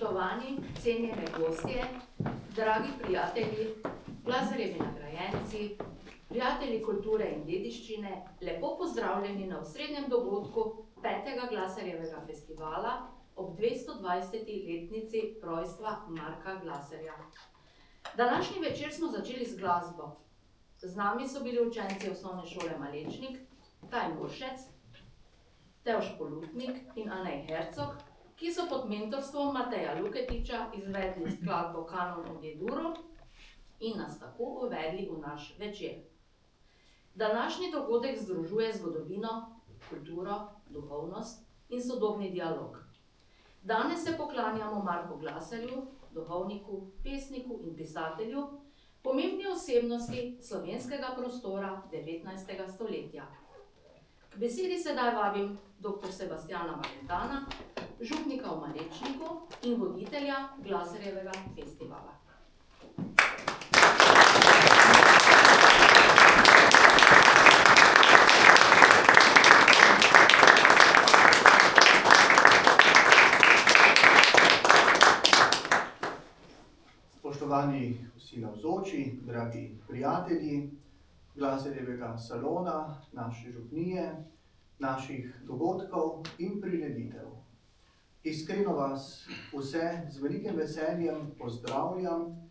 Spoštovani, cenjene gostje, dragi prijatelji, Glazerjevi nagrajenci, prijatelji kulture in dediščine, lepo pozdravljeni na osrednjem dogodku 5. Glazerjevega festivala ob 220. letnici rojstva Marka Glazerja. Današnji večer smo začeli z glasbo. Z nami so bili učenci osnovne šole Malečnik, Taj Muršec, Tevš Polutnik in Anej Hercog, ki so pod mentorstvom Mateja Luketiča izvedli skladbo Kanon o D-duru in nas tako uvedli v naš večer. Današnji dogodek združuje zgodovino, kulturo, duhovnost in sodobni dialog. Danes se poklanjamo Marku Glazerju, duhovniku, pesniku in pisatelju, pomembni osebnosti slovenskega prostora 19. stoletja. K besedi sedaj vabim dr. Sebastjana Valentana, župnika v Malečniku in voditelja Glazerjevega festivala. Spoštovani vsi navzoči, dragi prijatelji Glazerjevega salona, naše župnije, naših dogodkov in prireditev. Iskreno vas vse z velikim veseljem pozdravljam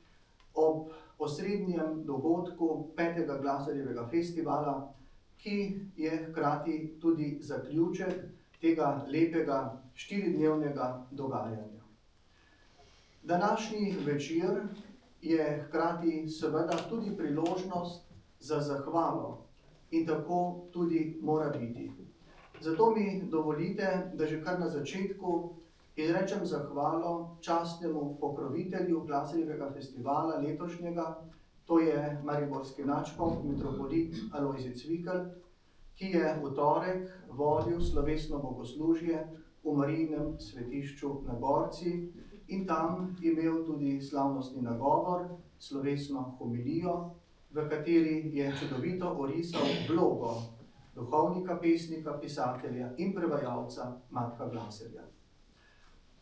ob osrednjem dogodku 5. Glazerjevega festivala, ki je hkrati tudi zaključek tega lepega 4-dnevnega dogajanja. Današnji večer je hkrati seveda tudi priložnost za zahvalo in tako tudi mora biti. Zato mi dovolite, da že kar na začetku izrečem zahvalo častnemu pokrovitelju Glazerjevega festivala letošnjega, to je mariborski nadškof, mitropolit Alojzij Cvikl, ki je v torek vodil slovesno bogoslužje v Marijinem svetišču na Gorci in tam imel tudi slavnostni nagovor, slovesno homilijo, v kateri je čudovito orisal vlogo duhovnika, pesnika, pisatelja in prevajalca Marka Glazerja.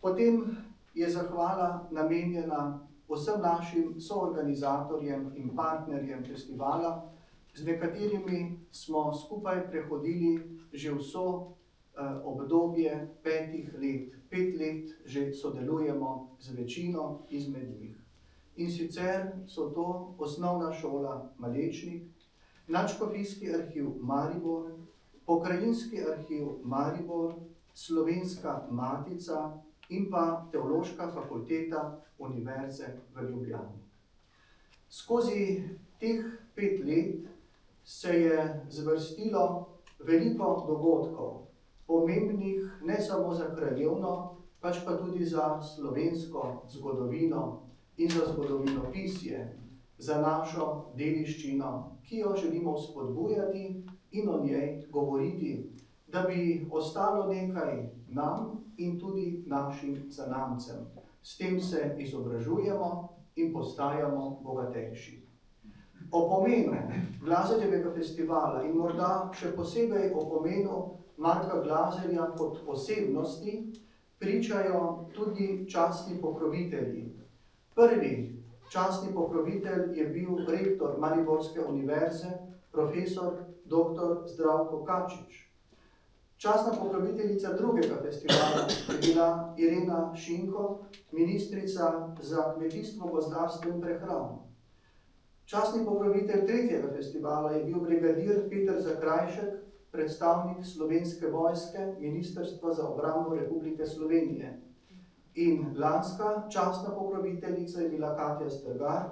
Potem je zahvala namenjena vsem našim soorganizatorjem in partnerjem festivala, z nekaterimi smo skupaj prehodili že vso obdobje 5 let. 5 let že sodelujemo z večino izmed njih. In sicer so to Osnovna šola Malečnik, Nadškofijski arhiv Maribor, Pokrajinski arhiv Maribor, Slovenska matica in pa Teološka fakulteta Univerze v Ljubljani. Skozi teh 5 let se je zvrstilo veliko dogodkov, pomembnih ne samo za kraljevno, pač pa tudi za slovensko zgodovino in za zgodovinopisje, za našo dediščino, ki jo želimo spodbujati in o njej govoriti, da bi ostalo nekaj nam in tudi našim zanamcem. S tem se izobražujemo in postajamo bogatejši. O pomenu Glazerjevega festivala in morda še posebej o pomenu Marka Glazerja kot osebnosti pričajo tudi častni pokrovitelji. Prvi častni pokrovitelj je bil rektor Mariborske univerze, profesor dr. Zdravko Kačič. Častna pokroviteljica drugega festivala je bila Irena Šinko, ministrica za kmetijstvo, gozdarstvo in prehrano. Častni pokrovitelj tretjega festivala je bil brigadir Peter Zakrajšek, predstavnik Slovenske vojske, Ministrstva za obrambo Republike Slovenije. In lanska častna pokroviteljica je bila Katja Strgar,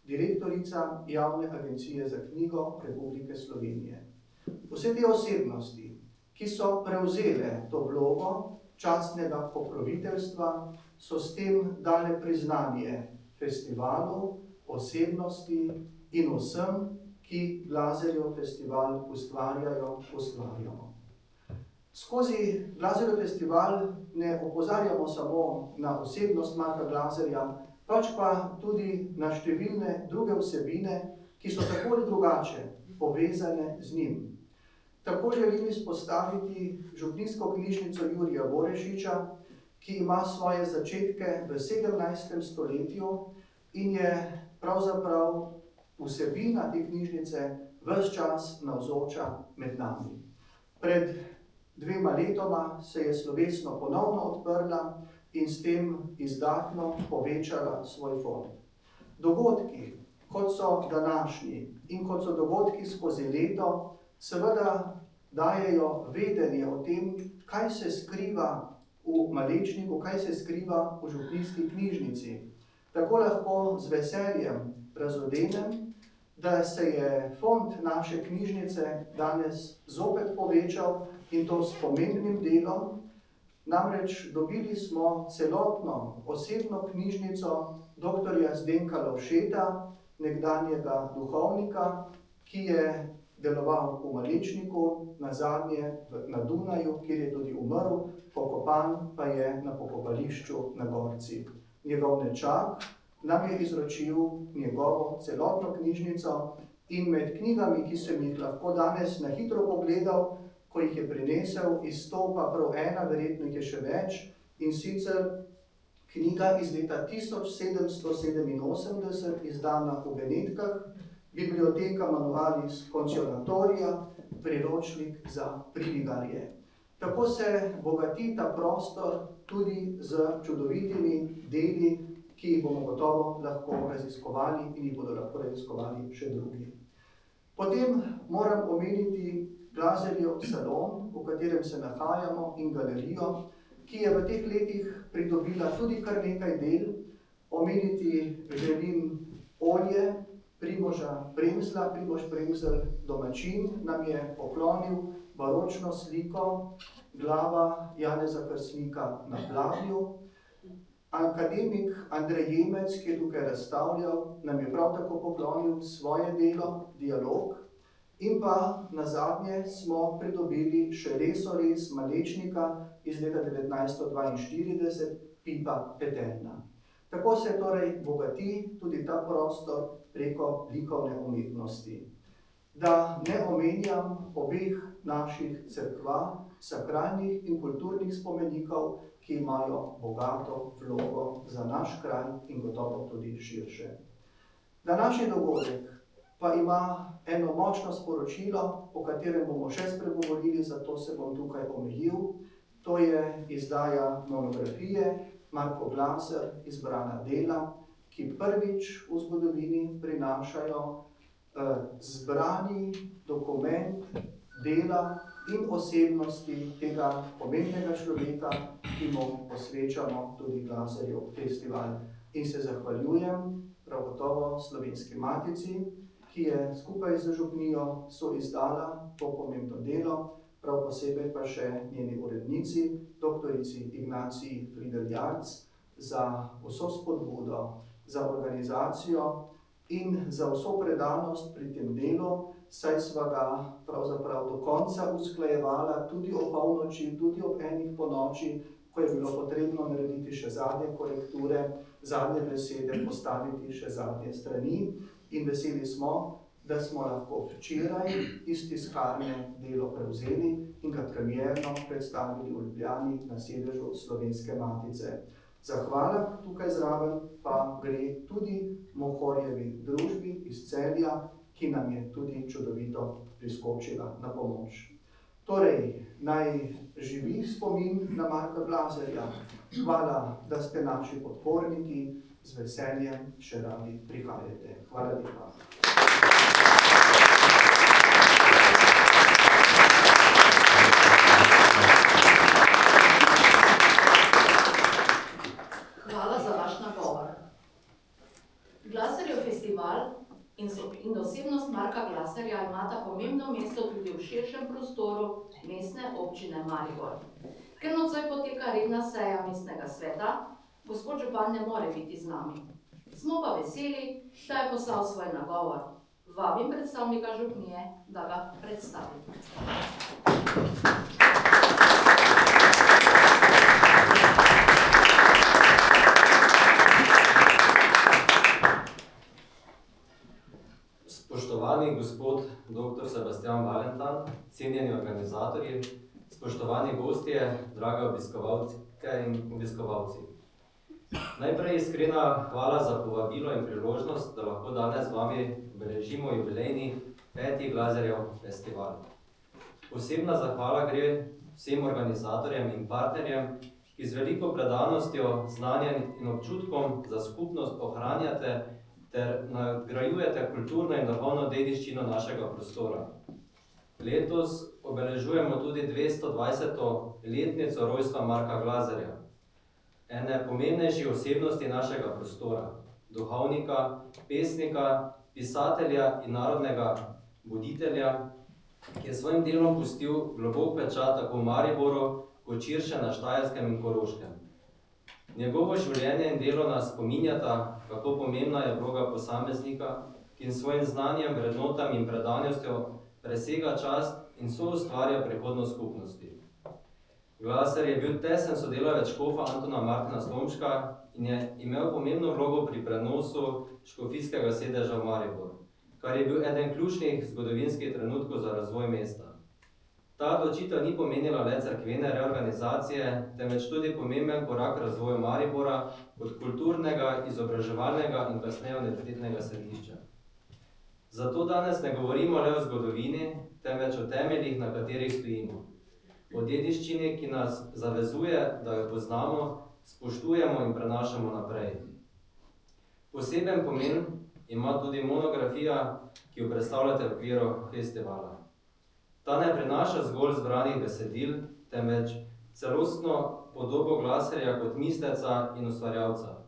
direktorica Javne agencije za knjigo Republike Slovenije. Vse te osebnosti, ki so prevzele to vlogo častnega pokroviteljstva, so s tem dale priznanje festivalu, osebnosti in vsem, ki Glazerjev festival ustvarjamo. Skozi Glazerjev festival ne opozarjamo samo na osebnost Marka Glazerja, pač pa tudi na številne druge vsebine, ki so tako ali drugače povezane z njim. Tako želim izpostaviti župnijsko knjižnico Jurija Borešiča, ki ima svoje začetke v 17. stoletju in je pravzaprav vsebina te knjižnice ves čas navzoča med nami. Pred 2 letoma se je slovesno ponovno odprla in s tem izdatno povečala svoj fond. Dogodki, kot so današnji in kot so dogodki skozi leto, seveda dajejo vedenje o tem, kaj se skriva v Malečniku, kaj se skriva v župnijski knjižnici. Tako lahko z veseljem razodenem, da se je fond naše knjižnice danes zopet povečal in to s pomembnim delom. Namreč dobili smo celotno osebno knjižnico dr. Zdenka Lovšeta, nekdanjega duhovnika, ki je deloval v Malečniku, nazadnje na Dunaju, kjer je tudi umrl, pokopan pa je na pokopališču na Gorci. Njegov nečak nam je izročil njegovo celotno knjižnico in med knjigami, ki sem jih lahko danes na hitro pogledal, ko jih je prinesel, izstopa prav ena, verjetno jih je še več, in sicer knjiga iz leta 1787, izdana v Benetkah, Biblioteka Manualis Consolatoria, priročnik za pridigarje. Tako se bogati ta prostor tudi z čudovitimi deli, ki jih bomo gotovo lahko raziskovali in jih bodo lahko raziskovali še drugi. Potem moram omeniti Glazerjev salon, v katerem se nahajamo, in galerijo, ki je v teh letih pridobila tudi kar nekaj del. Omeniti želim olje Primoža Premzla. Primož Premzl, domačin, nam je poklonil baročno sliko glava Janeza Krstnika na plavju. Akademik Andrej Jemec, ki je tukaj razstavljal, nam je prav tako poklonil svoje delo, Dialog. In pa nazadnje smo pridobili še resorez Malečnika iz leta 1942, Pipa Peterna. Tako se torej bogati tudi ta prostor preko likovne umetnosti. Da ne omenjam obeh naših cerkva, sakralnih in kulturnih spomenikov, ki imajo bogato vlogo za naš kraj in gotovo tudi širše. Današnji dogodek pa ima eno močno sporočilo, o katerem bomo še spregovorili, zato se bom tukaj omejil. To je izdaja monografije Marko Glaser, Izbrana dela, ki prvič v zgodovini prinašajo zbrani dokument dela in osebnosti tega pomembnega človeka, ki mu posvečamo tudi Glazerjev festival. In se zahvaljujem prav gotovo Slovenski matici, ki je skupaj z župnijo soizdala to pomembno delo, prav posebej pa še njeni urednici, doktorici Ignaciji Friedel Jarc, za vso spodbudo, za organizacijo in za vso predanost pri tem delu, saj sva ga pravzaprav do konca usklajevala tudi o polnoči, tudi ob enih ponoči, ko je bilo potrebno narediti še zadnje korekture, zadnje besede, postaviti še zadnje strani. In veseli smo, da smo lahko včeraj iz tiskarne delo prevzeli in ga premierno predstavili v Ljubljani na sedežu Slovenske matice. Zahvala tukaj zraven pa gre tudi Mohorjevi družbi iz Celja, ki nam je tudi čudovito priskočila na pomoč. Torej, naj živi spomin na Marka Glazerja. Hvala, da ste naši podporniki, z veseljem še radi prihajate. Hvala lepa. Hvala za vaš nagovor. Glazerjev festival in osebnost Marka Glazerja imata pomembno mesto tudi v širšem prostoru mestne občine Maribor. Ker nocoj poteka redna seja mestnega sveta, gospod župan ne more biti z nami. Smo pa veseli, da je poslal svoj nagovor. Vabim predstavnika župnije, da ga predstavi. Spoštovani gospod dr. Sebastian Valentan, cenjeni organizatorji, spoštovani gostje, drage obiskovalke gostje in obiskovalci. Najprej iskrena hvala za povabilo in priložnost, da lahko danes z vami obeležimo jubilejni 5. Glazerjev festival. Posebna zahvala gre vsem organizatorjem in partnerjem, ki z veliko predanostjo, znanjem in občutkom za skupnost ohranjate ter nagrajujete kulturno in duhovno dediščino našega prostora. Letos obeležujemo tudi 220. letnico rojstva Marka Glazerja, ene pomembnejših osebnosti našega prostora, duhovnika, pesnika, pisatelja in narodnega buditelja, ki je svojim delom pustil globok pečat tako v Mariboru, kot širše na Štajerskem in Koroškem. Njegovo življenje in delo nas spominjata, kako pomembna je vloga posameznika, ki s svojim znanjem, vrednotami in predanostjo presega čast in soustvarja prihodnost skupnosti. Glaser je bil tesen sodelavec škofa Antona Martina Slomška in je imel pomembno vlogo pri prenosu škofijskega sedeža v Maribor, kar je bil eden ključnih zgodovinskih trenutkov za razvoj mesta. Ta odločitev ni pomenila le cerkvene reorganizacije, temveč tudi pomemben korak razvoja Maribora kot kulturnega, izobraževalnega in kasneje univerzitetnega središča. Zato danes ne govorimo le o zgodovini, temveč o temeljih, na katerih stojimo. O dediščini, ki nas zavezuje, da jo poznamo, spoštujemo in prenašamo naprej. Poseben pomen ima tudi monografija, ki jo predstavljate v okviru festivala. Ta ne prinaša zgolj zbranih besedil, temveč celostno podobo Glaserja kot misleca in ustvarjalca.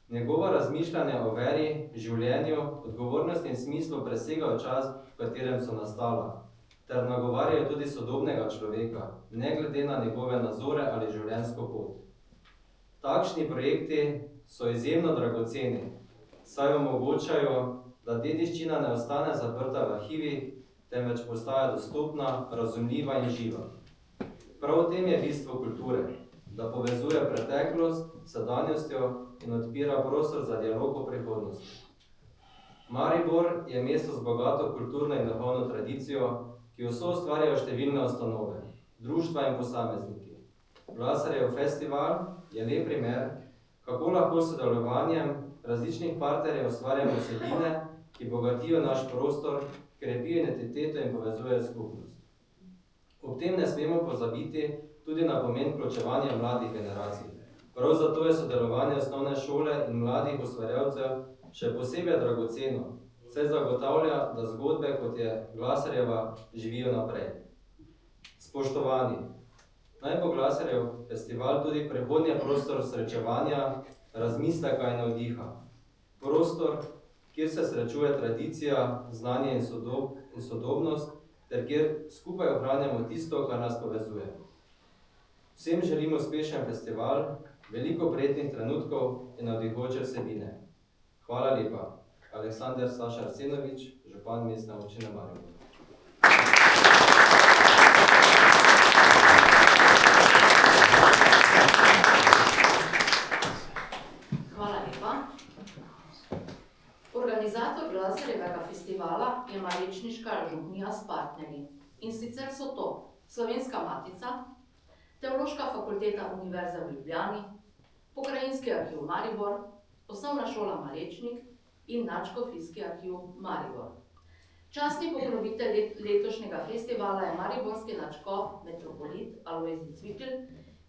Njegova razmišljanja o veri, življenju, odgovornosti in smislu presegajo čas, v katerem so nastala, ter nagovarjajo tudi sodobnega človeka, ne glede na njegove nazore ali življenjsko pot. Takšni projekti so izjemno dragoceni, saj omogočajo, da dediščina ne ostane zaprta v arhivih, temveč postaja dostopna, razumljiva in živa. Prav v tem je bistvo kulture, da povezuje preteklost s sedanjostjo in odpira prostor za dialog o prihodnosti. Maribor je mesto z bogato kulturno in duhovno tradicijo, ki jo soustvarjajo številne ustanove, društva in posamezniki. Glaserjev festival je lep primer, kako lahko s sodelovanjem različnih partnerjev ustvarjamo vsebine, ki bogatijo naš prostor, krepijo identiteto in povezujejo skupnost. Ob tem ne smemo pozabiti tudi na pomen vključevanja mladih generacij. Prav zato je sodelovanje osnovne šole in mladih ustvarjalcev še posebej dragoceno, saj zagotavlja, da zgodbe, kot je Glaserjeva, živijo naprej. Spoštovani, naj bo Glaserjev festival tudi prihodnji prostor srečevanja, razmisleka in navdiha. Prostor, kjer se srečuje tradicija, znanje in sodobnost, ter kjer skupaj ohranjamo tisto, kar nas povezuje. Vsem želim uspešen festival, veliko prijetnih trenutkov in navdihujoče vsebine. Hvala lepa. Aleksander Saša Arsenovič, župan Mestne občine Maribor. Hvala lepa. Organizator Glaserjevega festivala je Marečniška župnija s partnerji. In sicer so to Slovenska matica, Teološka fakulteta Univerze v Ljubljani, Pokrajinski arhiv Maribor, Osnovna šola Marečnik in Nadškofijski arhiv Maribor. Častni pokrovitelj letošnjega festivala je mariborski nadškof metropolit Alojzij Cvikl,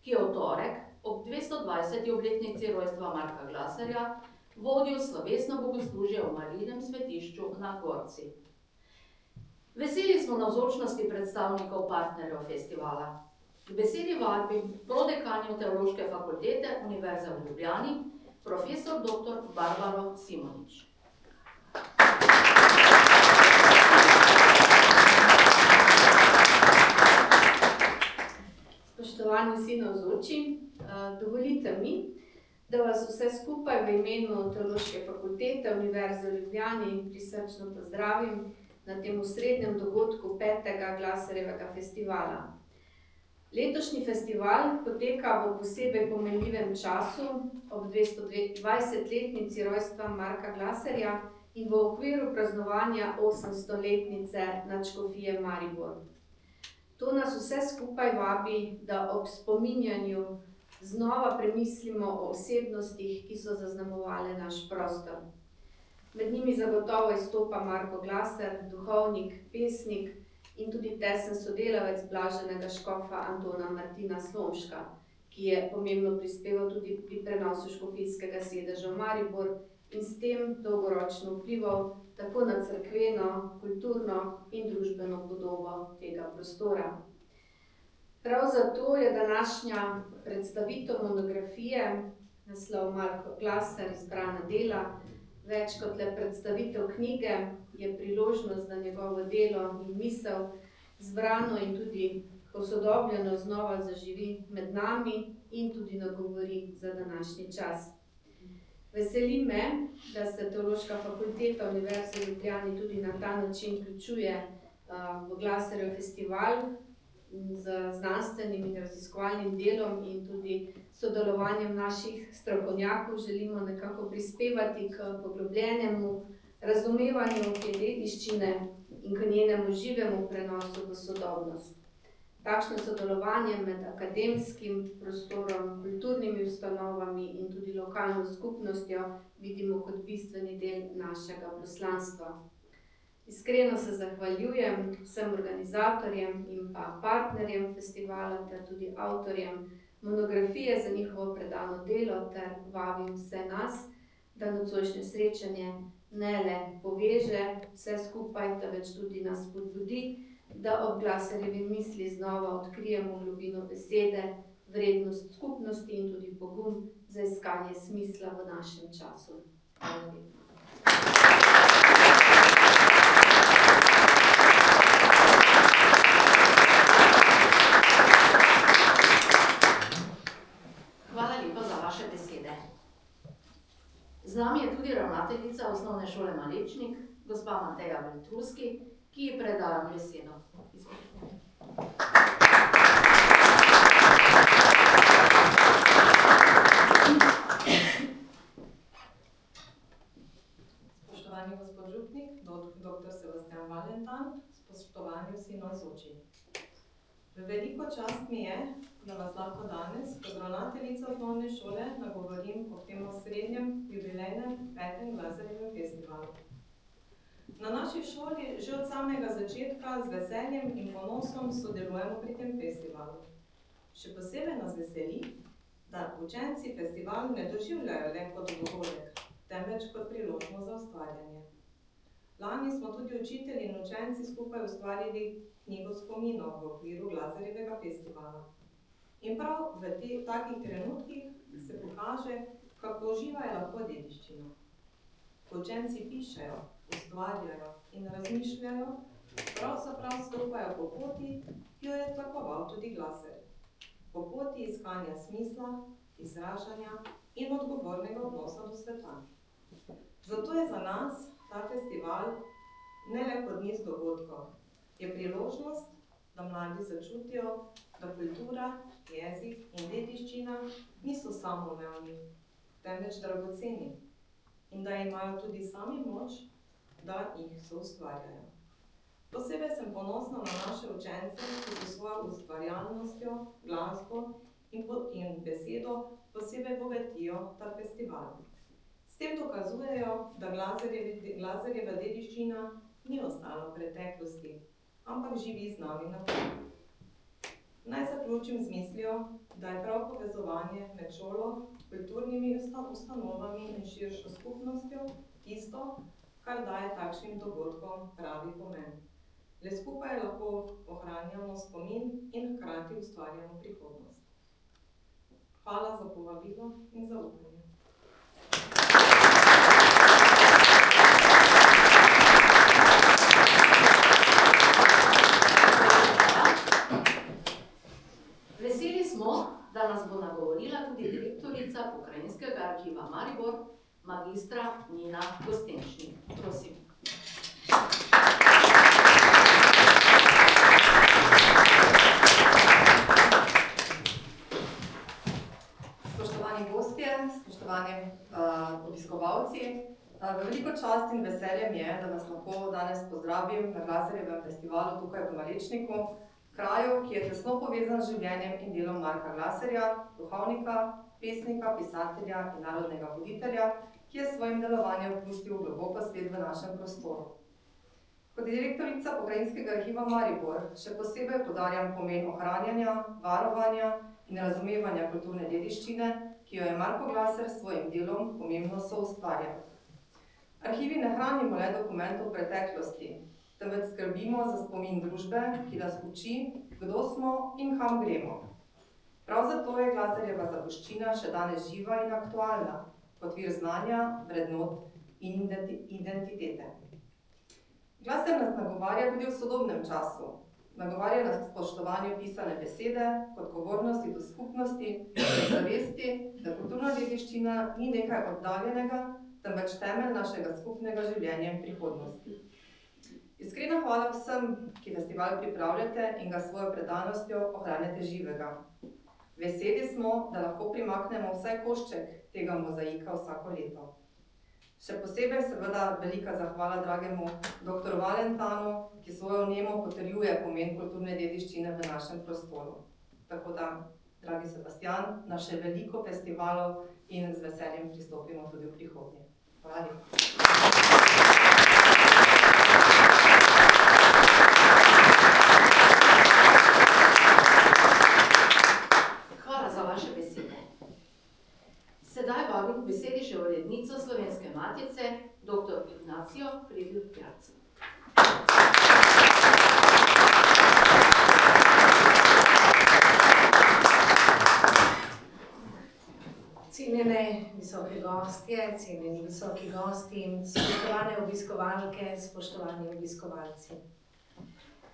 ki je v torek ob 220. obletnici rojstva Marka Glaserja vodil slovesno bogoslužje v Marijinem svetišču na Gorci. Veseli smo navzočnosti predstavnikov partnerjev festivala. K besedi vabim prodekanjo Teološke fakultete Univerze v Ljubljani, profesor dr. Barbaro Simonič. Spoštovani vsi navzoči, dovolite mi, da vas vse skupaj v imenu Teološke fakultete Univerze v Ljubljani prisrčno pozdravim na tem osrednjem dogodku 5. Glaserjevega festivala. Letošnji festival poteka v posebej pomenljivem času ob 220-letnici rojstva Marka Glaserja in v okviru praznovanja 800-letnice nadškofije Maribor. To nas vse skupaj vabi, da ob spominjanju znova premislimo o osebnostih, ki so zaznamovale naš prostor. Med njimi zagotovo izstopa Marko Glaser, duhovnik, pesnik in tudi tesen sodelavec blaženega škofa Antona Martina Slomška, ki je pomembno prispeval tudi pri prenosu škofijskega sedeža v Maribor in s tem dolgoročno vplival tako na cerkveno, kulturno in družbeno podobo tega prostora. Prav zato je današnja predstavitev monografije, naslov Marko Glaser, izbrana dela, več kot le predstavitev knjige, je priložnost, da njegovo delo in misel zbrano in tudi posodobljeno znova zaživi med nami in tudi nagovori za današnji čas. Veseli me, da se Teološka fakulteta Univerze v Ljubljani tudi na ta način vključuje v Glaserjev festival z znanstvenim in raziskovalnim delom in tudi sodelovanjem naših strokovnjakov želimo nekako prispevati k poglobljenemu razumevanju te dediščine in k njenemu živemu prenosu v sodobnost. Takšno sodelovanje med akademskim prostorom, kulturnimi ustanovami in tudi lokalno skupnostjo vidimo kot bistveni del našega poslanstva. Iskreno se zahvaljujem vsem organizatorjem in pa partnerjem festivala ter tudi avtorjem monografije za njihovo predano delo ter vabim vse nas, da nocojšnje srečanje ne le poveže vse skupaj, temveč tudi nas spodbudi, da ob Glaserjevi misli znova odkrijemo globino besede, vrednost skupnosti in tudi pogum za iskanje smisla v našem času. Hvala lepa. Hvala lepa za vaše besede. Z nami je tudi ravnateljica Osnovne šole Malečnik, gospa Mateja Velturski, ki ji predajam besedo. Spoštovani gospod župnik, dr. Sebastian Valentan, spoštovani vsi navzoči. Veliko čast mi je, da vas lahko danes kot ravnateljica osnovne šole nagovorim o tem osrednjem jubilejnem 5. Glaserjevem festivalu. Na naši šoli že od samega začetka z veseljem in ponosom sodelujemo pri tem festivalu. Še posebej nas veseli, da učenci festival ne doživljajo le kot dogodek, temveč kot priložnost za ustvarjanje. Lani smo tudi učitelji in učenci skupaj ustvarili knjigo spominov v okviru Glaserjevega festivala. In prav v takih trenutkih se pokaže, kako živa je lahko dediščina. Ko učenci pišejo, ustvarjajo in razmišljajo, pravzaprav stopajo po poti, ki jo je tlakoval tudi Glaser. Po poti iskanja smisla, izražanja in odgovornega odnosa do sveta. Zato je za nas ta festival ne le kot niz dogodkov, je priložnost, da mladi začutijo, da kultura, jezik in dediščina niso samoumevni, temveč dragoceni in da imajo tudi sami moč, da jih soustvarjajo. Posebej sem ponosna na naše učence, ki s svojo ustvarjalnostjo, glasbo in besedo posebej bogatijo ta festival. S tem dokazujejo, da Glaserjeva dediščina ni ostala v preteklosti, ampak živi z nami naprej. Naj zaključim z mislijo, da je prav povezovanje med šolo, kulturnimi ustanovami in širšo skupnostjo tisto, kar daje takšnim dogodkom pravi pomen. Le skupaj lahko ohranjamo spomin in hkrati ustvarjamo prihodnost. Hvala za povabilo in zaupanje. Veseli smo, da nas bo nagovorila tudi direktorica Pokrajinskega arhiva Maribor, magistra Nina Gostenčnik. Prosim. Spoštovani gostje, spoštovani obiskovalci, veliko čast in veselje mi je, da vas lahko danes pozdravim na Glaserjevem festivalu tukaj v Malečniku, kraju, ki je tesno povezan z življenjem in delom Marka Glaserja, duhovnika, pesnika, pisatelja in narodnega voditelja, ki je s svojim delovanjem pustil globoko sled v našem prostoru. Kot direktorica Pokrajinskega arhiva Maribor še posebej poudarjam pomen ohranjanja, varovanja in razumevanja kulturne dediščine, ki jo je Marko Glaser s svojim delom pomembno soustvarjal. Arhivi ne hranimo le dokumentov preteklosti, temveč skrbimo za spomin družbe, ki nas uči, kdo smo in kam gremo. Prav zato je Glaserjeva zapuščina še danes živa in aktualna, kot vir znanja, vrednot in identitete. Glaser nas nagovarja tudi v sodobnem času. Nagovarja nas k spoštovanju pisane besede, k odgovornosti do skupnosti in zavesti, da kulturna dediščina ni nekaj oddaljenega, temveč temelj našega skupnega življenja in prihodnosti. Iskrena hvala vsem, ki festival pripravljate in ga s svojo predanostjo ohranjate živega. Veseli smo, da lahko primaknemo vsaj košček tega mozaika vsako leto. Še posebej seveda velika zahvala dragemu dr. Valentanu, ki svojo vnemo potrjuje pomen kulturne dediščine v našem prostoru. Tako da, dragi Sebastian, na še veliko festivalov in z veseljem pristopimo tudi v prihodnje. Hvala lepa. Sedaj vabim k besedi še urednico Slovenske matice, dr. Ignacijo Fridl-Jarc. Cenjene visoke gostje, cenjeni visoki gosti, spoštovane obiskovalke, spoštovani obiskovalci.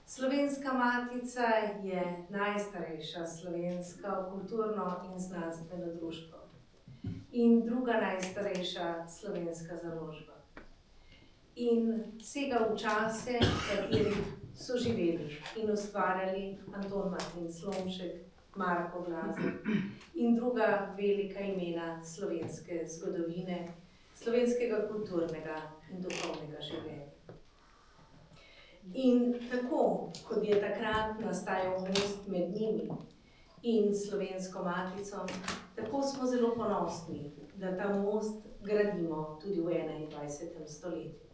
Slovenska matica je najstarejša slovenska kulturno in znanstveno društvo in druga najstarejša slovenska založba. In sega v čase, v katerih so živeli in ustvarjali Anton Martin Slomšek, Marko Glaser in druga velika imena slovenske zgodovine, slovenskega kulturnega in duhovnega življenja. In tako, kot je takrat nastajal most med njimi in Slovensko matico, tako smo zelo ponosni, da ta most gradimo tudi v 21. stoletju.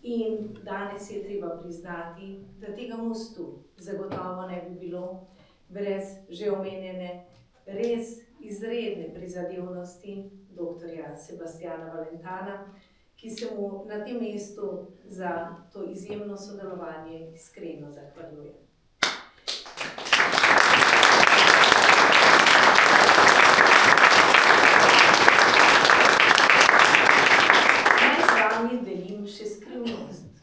In danes je treba priznati, da tega mostu zagotovo ne bi bilo brez že omenjene res izredne prizadevnosti dr. Sebastiana Valentana, ki se mu na tem mestu za to izjemno sodelovanje iskreno zahvaljuje. Naj z vami delim še skrivnost,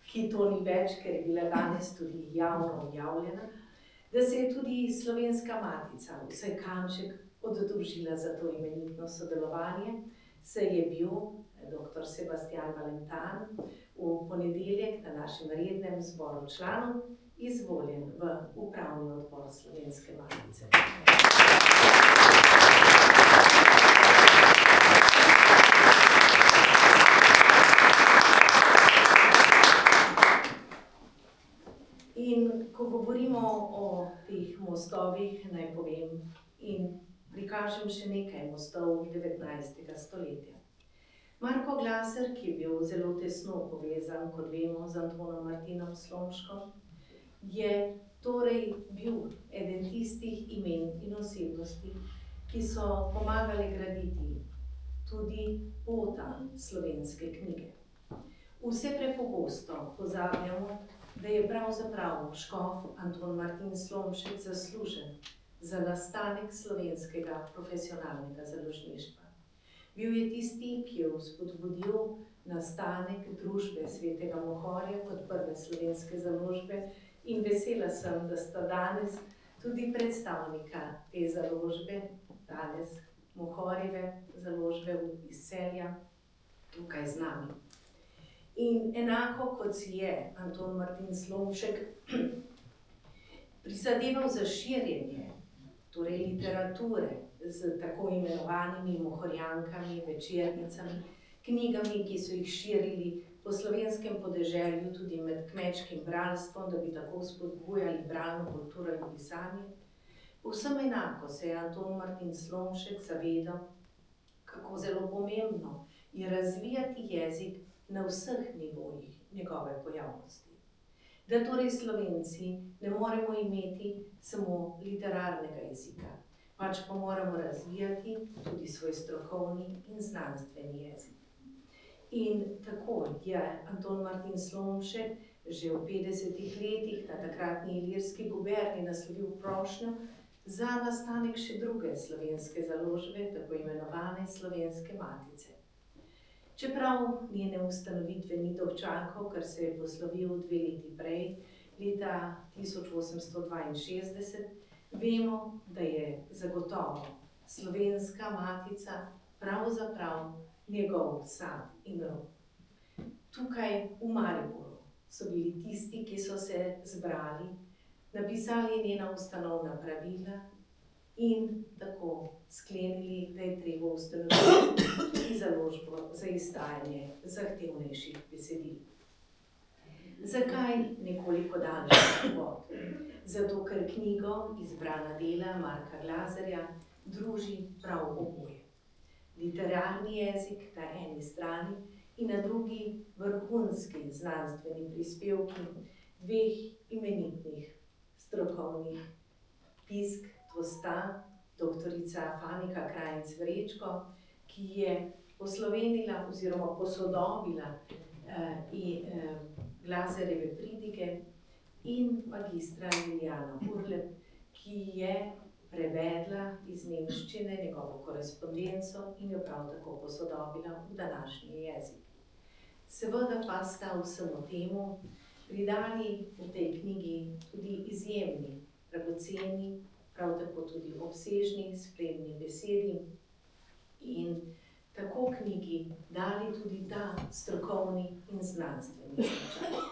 ki to ni več, ker je bila danes tudi javno objavljena, da se je tudi Slovenska matica vsaj kanček oddolžila za to imenitno sodelovanje, saj je bil dr. Sebastian Valentan v ponedeljek na našem rednem zboru članov izvoljen v upravni odbor Slovenske matice. In ko govorimo o teh mostovih, naj povem in prikažem še nekaj mostov 19. stoletja. Marko Glaser, ki je bil zelo tesno povezan, kot vemo, z Antonom Martinom Slomškom, je torej bil eden tistih imen in osebnosti, ki so pomagali graditi tudi pota slovenske knjige. Vse prepogosto pozabljamo, da je pravzaprav škof Anton Martin Slomšek zaslužen za nastanek slovenskega profesionalnega založništva. Bil je tisti, ki je vzpodbudil nastanek družbe Svetega Mohorja kot prve slovenske založbe in vesela sem, da sta danes tudi predstavnika te založbe, danes Mohorjeve založbe iz Celja, tukaj z nami. In enako kot si je Anton Martin Slomšek prizadeval za širjenje, torej literature, z tako imenovanimi mohorjankami, večernicami, knjigami, ki so jih širili po slovenskem podeželju tudi med kmečkim bralstvom, da bi tako spodbujali bralno kulturo in pisanje. Povsem enako se je Anton Martin Slomšek zavedal, kako zelo pomembno je razvijati jezik na vseh nivojih njegove pojavnosti. Da torej Slovenci ne moremo imeti samo literarnega jezika, pač pa moramo razvijati tudi svoj strokovni in znanstveni jezik. In tako je Anton Martin Slomšek že v 50. letih na takratni Ilirski guberni naslovil prošnjo za nastanek še druge slovenske založbe, tako imenovane Slovenske matice. Čeprav njene ustanovitve ni dočakal, ker se je poslovil 2 leti prej, leta 1862, vemo, da je zagotovo Slovenska matica pravzaprav njegov sad in rok. Tukaj v Mariboru so bili tisti, ki so se zbrali, napisali njena ustanovna pravila in tako sklenili, da je treba ustanoviti tudi založbo za izdajanje zahtevnejših besedil. Zakaj nekoliko daljši uvod? Zato, ker knjigo Izbrana dela Marka Glazerja druži prav oboje. Literarni jezik na eni strani in na drugi vrhunski znanstveni prispevki 2 imenitnih strokovnih pisk, to sta doktorica Fanika Krajnc Vrečko, ki je poslovenila oziroma posodobila Glazerjeve pridige, in magistra Liljana Urlep, ki je prevedla iz nemščine njegovo korespondenco in jo prav tako posodobila v današnji jezik. Seveda pa sta vsemu temu pridali v tej knjigi tudi izjemni, dragoceni, prav tako tudi obsežni spremni besedi in tako knjigi dali tudi ta strokovni in znanstveni značaj.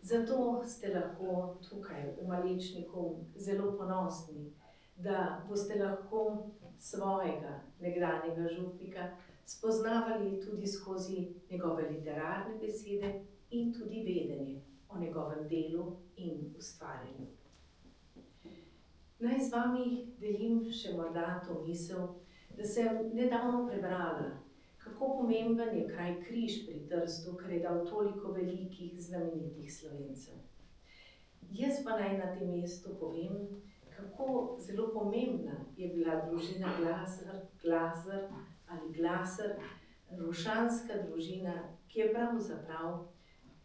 Zato ste lahko tukaj v Malečniku zelo ponosni, da boste lahko svojega nekdanjega župnika spoznavali tudi skozi njegove literarne besede in tudi vedenje o njegovem delu in ustvarjanju. Naj z vami delim še morda to misel, da sem nedavno prebrala, kako pomemben je kraj Križ pri Trstu, ker je dal toliko velikih znamenitih Slovencev. Jaz pa naj na tem mestu povem, kako zelo pomembna je bila družina Glaser ali Glaser, rušanska družina, ki je pravzaprav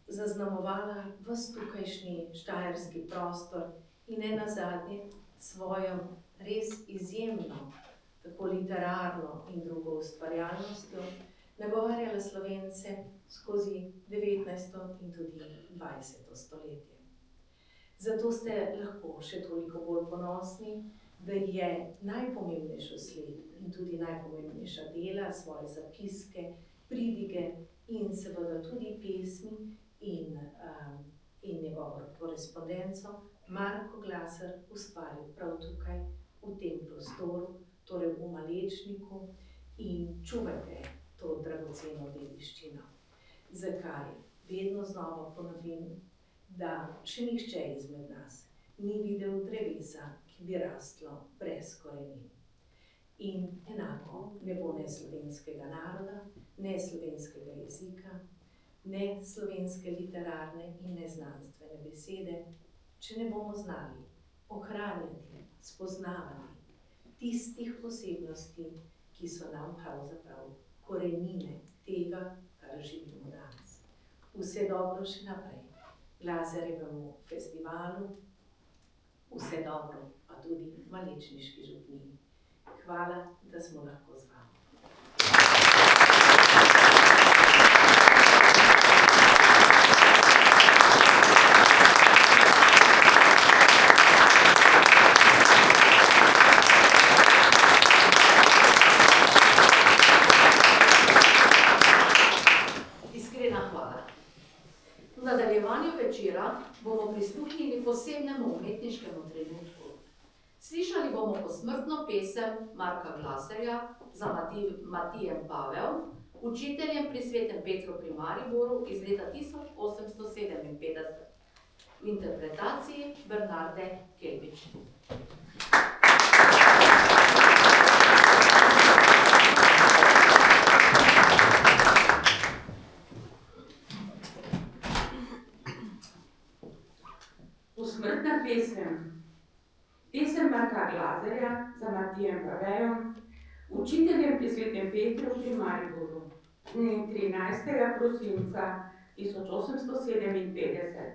zaznamovala ves tukajšnji štajerski prostor in nenazadnje svojo res izjemno, tako literarno in drugo ustvarjalnostjo, nagovarjala Slovence skozi 19. in tudi 20. stoletje. Zato ste lahko še toliko bolj ponosni, da je najpomembnejšo sled in tudi najpomembnejša dela, svoje zapiske, pridige in seveda tudi pesmi in njegovo korespondenco Marko Glaser ustvaril prav tukaj v tem prostoru, torej v Malečniku, in čuvajte to dragoceno dediščino. Zakaj? Vedno znova ponovim, da še nihče izmed nas ni videl drevesa, ki bi rastlo brez korenin. In enako ne bo ne slovenskega naroda, ne slovenskega jezika, ne slovenske literarne in ne znanstvene besede, če ne bomo znali ohranjati, spoznavati tistih posebnosti, ki so nam pravzaprav korenine tega, kar živimo danes. Vse dobro še naprej Glazerjevemu festivalu, vse dobro pa tudi Malečniški župniji. Hvala, da smo lahko z vami. V nadaljevanju večera bomo prisluhnili posebnemu umetniškemu trenutku. Slišali bomo posmrtno pesem Marka Glaserja za Matijem Pavel učiteljem pri Svetem Petru pri Mariboru iz leta 1857 v interpretaciji Bernarde Kelbič. Posmrtna pesem. Pesem Marka Glazerja za Matijem Pavejom, učiteljem pri Svetem Petru pri Mariboru, dne 13. prosinca 1857.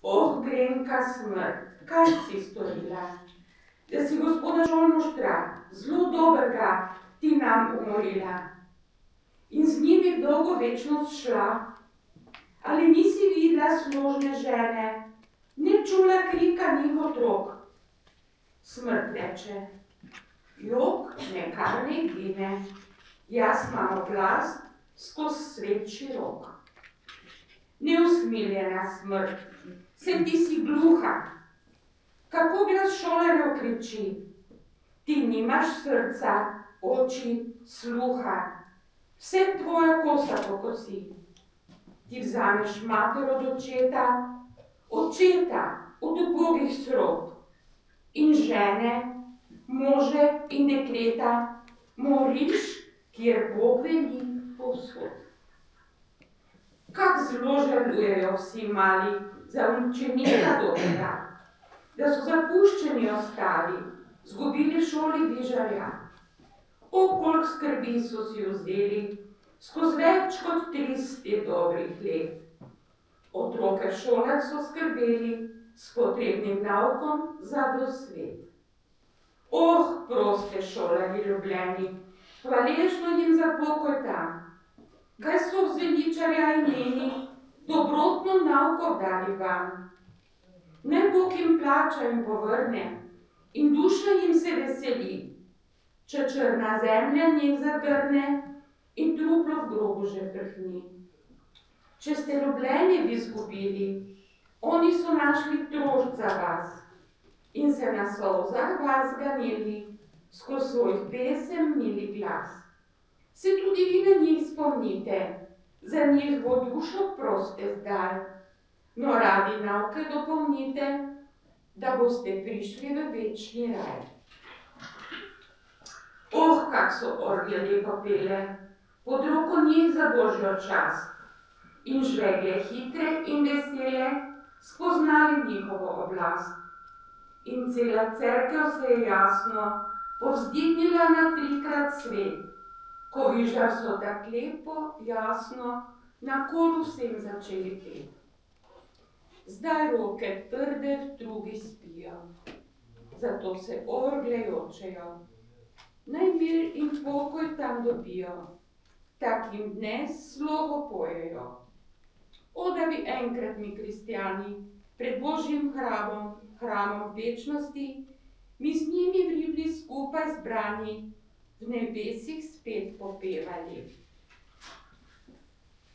Oh, grenka smrt, kaj si storila, da si gospoda Šolmoštra, zelo dobrega, ti nam umorila in z njimi v dolgo večnost šla? Ali nisi videla složne žene, ne čula krika njih otrok? Smrt reče, jok ne kar ne gine, jaz imam oblast skozi svet širok. Neusmiljena smrt, se ti si gluha, kako glas šolarjev kriči, ti nimaš srca, oči, sluha, vse tvoja kosa pokosi. Ti vzameš mater od očeta od ubogih srod in žene, može in dekleta moriš, kjer Bog veli povsod. Kak zelo žalujejo vsi mali za učenika dobrega, da so zapuščeni ostali, zgubili v šoli vižarja. O, koliko skrbi so si vzeli, skozi več kot 300 dobrih let. Otroke v šolah so skrbeli s potrebnim naukom za dosvet. Oh, proste šolarji ljubljeni, hvaležno jim za pokoj tam, kaj so vzveličarja imeni, dobrotno nauko dali vam. Naj Bog jim plača in povrne, in duša jim se veseli, če črna zemlja njih zagrne in truplo v grobu že prhni. Če ste Ljubljani vi zgubili, oni so našli trošt za vas in se na solzah vas ganili, skozi svojih pesem mili glas. Se tudi vi na njih spomnite, za njihovo dušo proste zdaj, no radi nauke dopolnite, da boste prišli v večni raj. Oh, kak so orgle lepo pele, pod roko njih za Božjo čast, in žvegle hitre in vesele spoznali njihovo oblast. In cela cerkev se je jasno povzdignila na 3-krat svet, ko vižar so tak lepo, jasno, na koru vsem začeli pet. Zdaj roke trde v trugi spijo, zato se orgle jočejo. Naj mir in pokoj tam dobijo, tak jim dnes slovo pojejo. O, da bi enkrat mi kristjani pred Božjim hramom večnosti, mi z njimi vribli skupaj zbrani, v nebesih spet popevali.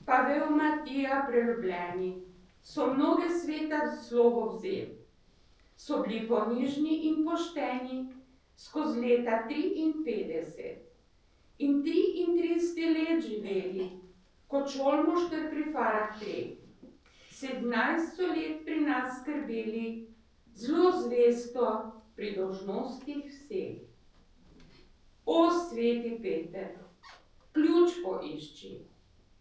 Pavel Matija preljubljeni, so mnoge sveta slovo vzeli, so bili ponižni in pošteni skozi leta 53 in 33 let živeli, kot Šolmošter pri farah 3. 17 so let pri nas skrbeli, zelo zvesto pri dolžnostih vseh. O, sveti Peter, ključ poišči,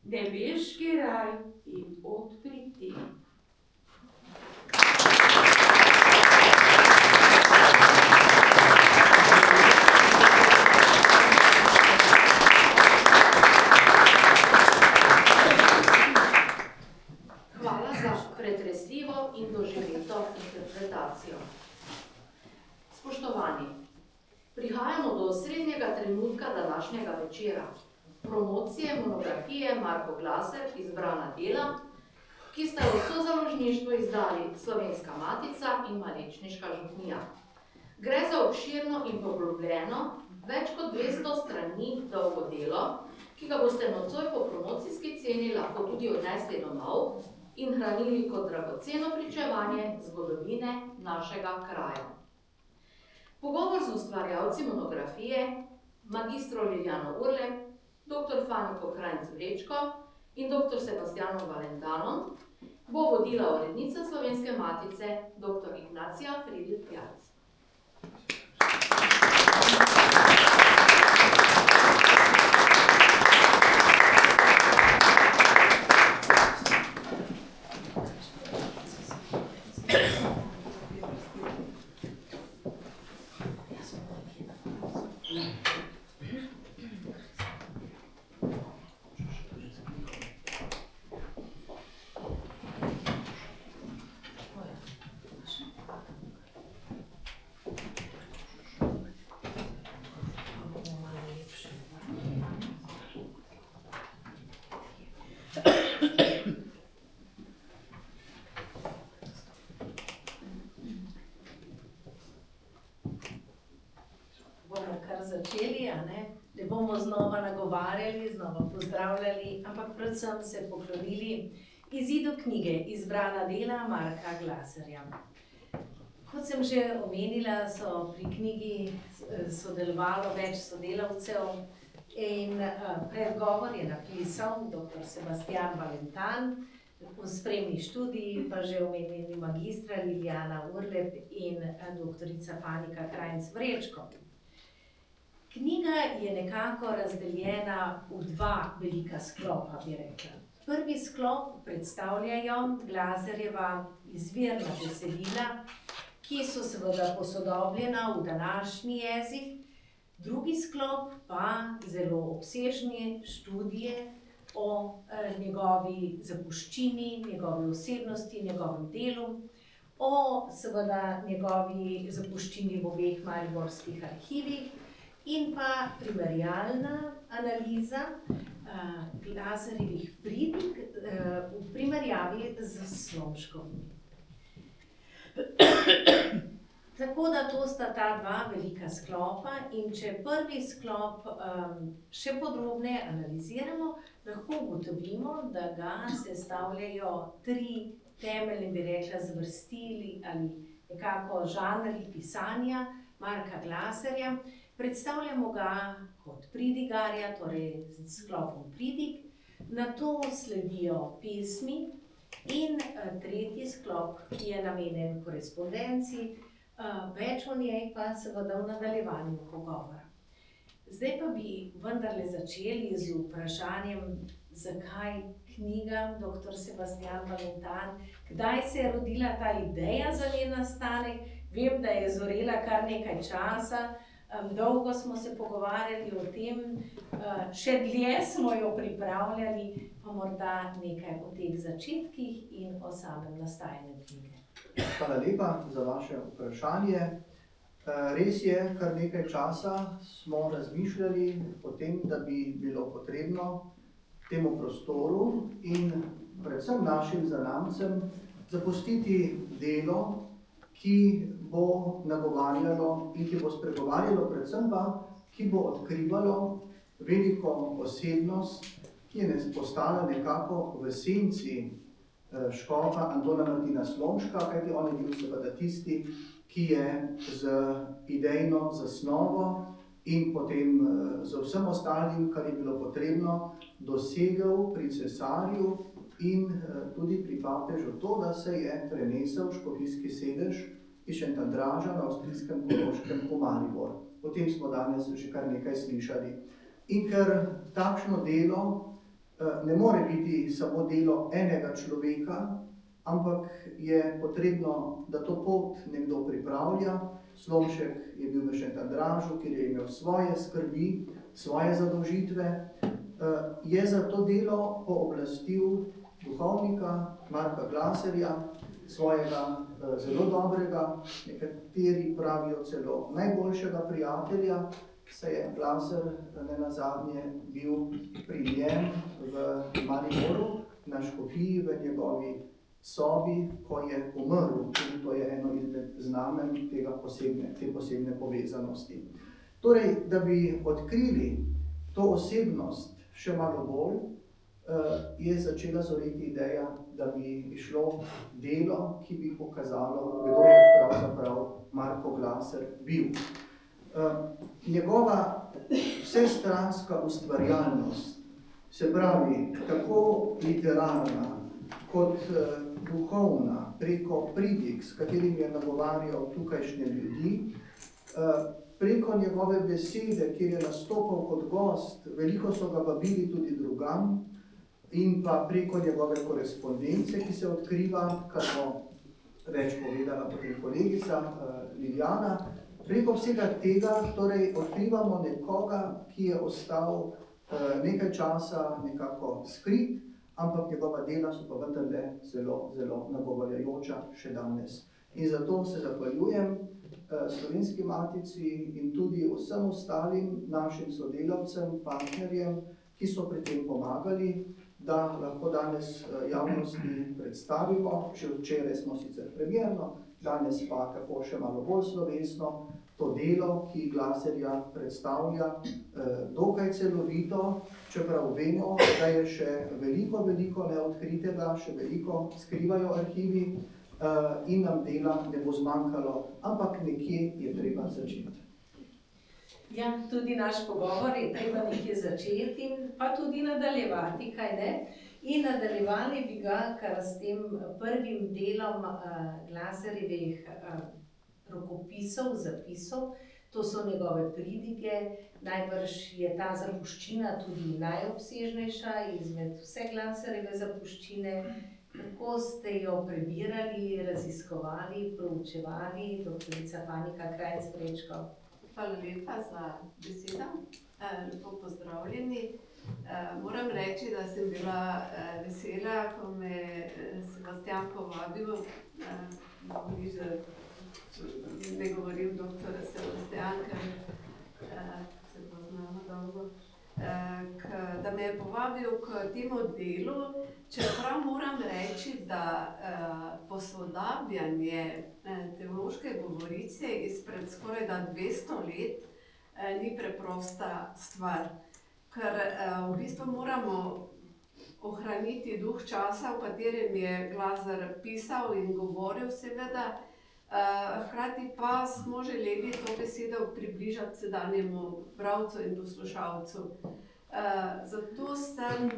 nebeški raj in odpri ti. Hvala za pretresljivo in doživeto interpretacijo. Spoštovani, prihajamo do osrednjega trenutka današnjega večera, promocije monografije Marko Glaser Izbrana dela, ki sta v sozaložništvu izdali Slovenska matica in Malečniška župnija. Gre za obširno in poglobljeno, več kot 200 strani dolgo delo, ki ga boste nocoj po promocijski ceni lahko tudi odnesli domov in hranili kot dragoceno pričevanje zgodovine našega kraja. Pogovor z ustvarjalci monografije, magistro Liljano Urlep dr. Faniko Krajnc-Vrečko in dr. Sebastianom Valentanom, bo vodila urednica Slovenske matice, dr. Ignacija Fridl-Pjarc. Začeli, ne bomo znova nagovarjali, znova pozdravljali, ampak predvsem se poklonili izidu knjige Izbrana dela Marka Glaserja. Kot sem že omenila, so pri knjigi sodelovalo več sodelavcev in predgovor je napisal dr. Sebastian Valentan, v spremni študiji pa že omenjeni magistra Liljana Urlep in doktorica Fanika Krajnc-Vrečko. Knjiga je nekako razdeljena v dva velika sklopa, bi rekla. Prvi sklop predstavljajo Glaserjeva izvirna besedila, ki so seveda posodobljena v današnji jezik. Drugi sklop pa zelo obsežne študije o njegovi zapuščini, njegovi osebnosti, njegovem delu, o seveda njegovi zapuščini v obeh mariborskih arhivih, in pa primerjalna analiza Glaserjevih pridig v primerjavi z Slomškovimi. Tako da to sta ta dva velika sklopa in če prvi sklop še podrobneje analiziramo, lahko ugotovimo, da ga sestavljajo tri temeljne, bi rekla, zvrstili ali nekako žanri pisanja Marka Glaserja. Predstavljamo ga kot pridigarja, torej z sklopom pridig, nato sledijo pesmi in tretji sklop, ki je namenjen korespondenci, več o njej pa seveda v nadaljevanju pogovora. Zdaj pa bi vendarle začeli z vprašanjem, zakaj knjiga dr. Sebastian Valentan, kdaj se je rodila ta ideja za njen nastanek. Vem, da je zorela kar nekaj časa, dolgo smo se pogovarjali o tem, še dlje smo jo pripravljali, pa morda nekaj o teh začetkih in o samem nastajanju knjige. Hvala lepa za vaše vprašanje. Res je, kar nekaj časa smo razmišljali o tem, da bi bilo potrebno temu prostoru in predvsem našim zanamcem zapustiti delo, ki bo nagovarjalo in ki bo spregovarjalo, predvsem pa, ki bo odkrivalo veliko osebnost, ki je postala nekako v senci škofa Antona Martina Slomška, kajti on je bil seveda tisti, ki je z idejno zasnovo in potem z vsem ostalim, kar je bilo potrebno, dosegel pri cesarju in tudi pri papežu to, da se je prenesel škofijski sedež iz Šentandraža na avstrijskem Koroškem v Maribor. O tem smo danes že kar nekaj slišali. In ker takšno delo ne more biti samo delo enega človeka, ampak je potrebno, da to pot nekdo pripravlja. Slomšek je bil v Šentandražu, kjer je imel svoje skrbi, svoje zadolžitve, je za to delo pooblastil duhovnika Marka Glaserja, svojega zelo dobrega, nekateri pravijo celo najboljšega prijatelja, saj je Glaser nenazadnje bil pri njem v Mariboru na škofiji v njegovi sobi, ko je umrl. In to je eno izmed znamen te posebne povezanosti. Torej, da bi odkrili to osebnost še malo bolj, je začela zoreti ideja, da bi išlo delo, ki bi pokazalo, kdo je pravzaprav Marko Glaser bil. Njegova vsestranska ustvarjalnost, se pravi tako literarna kot duhovna, preko pridig, s katerim je nagovarjal tukajšnje ljudi, preko njegove besede, kjer je nastopal kot gost, veliko so ga vabili tudi drugam, in pa preko njegove korespondence, ki se odkriva, kar bo več povedala potem kolegica Liljana. Preko vsega tega torej odkrivamo nekoga, ki je ostal nekaj časa nekako skrit, ampak njegova dela so pa vendarle zelo, zelo nagovarjajoča še danes. In zato se zahvaljujem Slovenski matici in tudi vsem ostalim našim sodelavcem, partnerjem, ki so pri tem pomagali, da lahko danes javnosti predstavimo. Še včeraj smo sicer premierno, danes pa tako še malo bolj slovesno to delo, ki Glaserja predstavlja dokaj celovito, čeprav vemo, da je še veliko, veliko neodkritega, še veliko skrivajo arhivi in nam dela ne bo zmanjkalo, ampak nekje je treba začeti. Ja, tudi naš pogovor je treba nekje začeti in pa tudi nadaljevati, kaj ne? In nadaljevali bi ga kar s tem prvim delom Glaserjevih rokopisov, zapisov. To so njegove pridige, najbrž je ta zapuščina tudi najobsežnejša izmed vse Glaserjeve zapuščine. Kako ste jo prebirali, raziskovali, proučevali, doktorica Fanika Krajnc-Prečko? Hvala lepa za besedo. Lepo pozdravljeni. Moram reči, da sem bila vesela, ko me je Sebastian povabil, ne govorim doktor Sebastian, ker se poznamo dolgo, da me je povabil k temu delu, čeprav moram reči, da posodabljanje teološke govorice izpred skoraj 200 let ni preprosta stvar, ker v bistvu moramo ohraniti duh časa, v katerem je Glaser pisal in govoril seveda, hkrati pa smo želeli to besedo približati sedanjemu bralcu in poslušalcu. Zato sem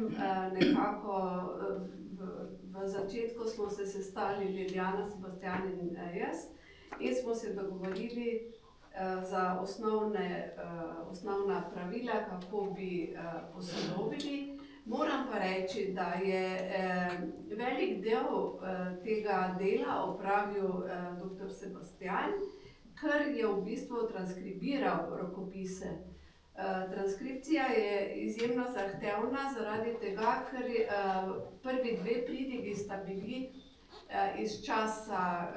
nekako v začetku smo se sestali Liljana, Sebastian in jaz in smo se dogovorili za osnovna pravila, kako bi posodobili. Moram pa reči, da je velik del tega dela opravil dr. Sebastian, ker je v bistvu transkribiral rokopise. Transkripcija je izjemno zahtevna zaradi tega, ker prvi dve pridigi sta bili iz časa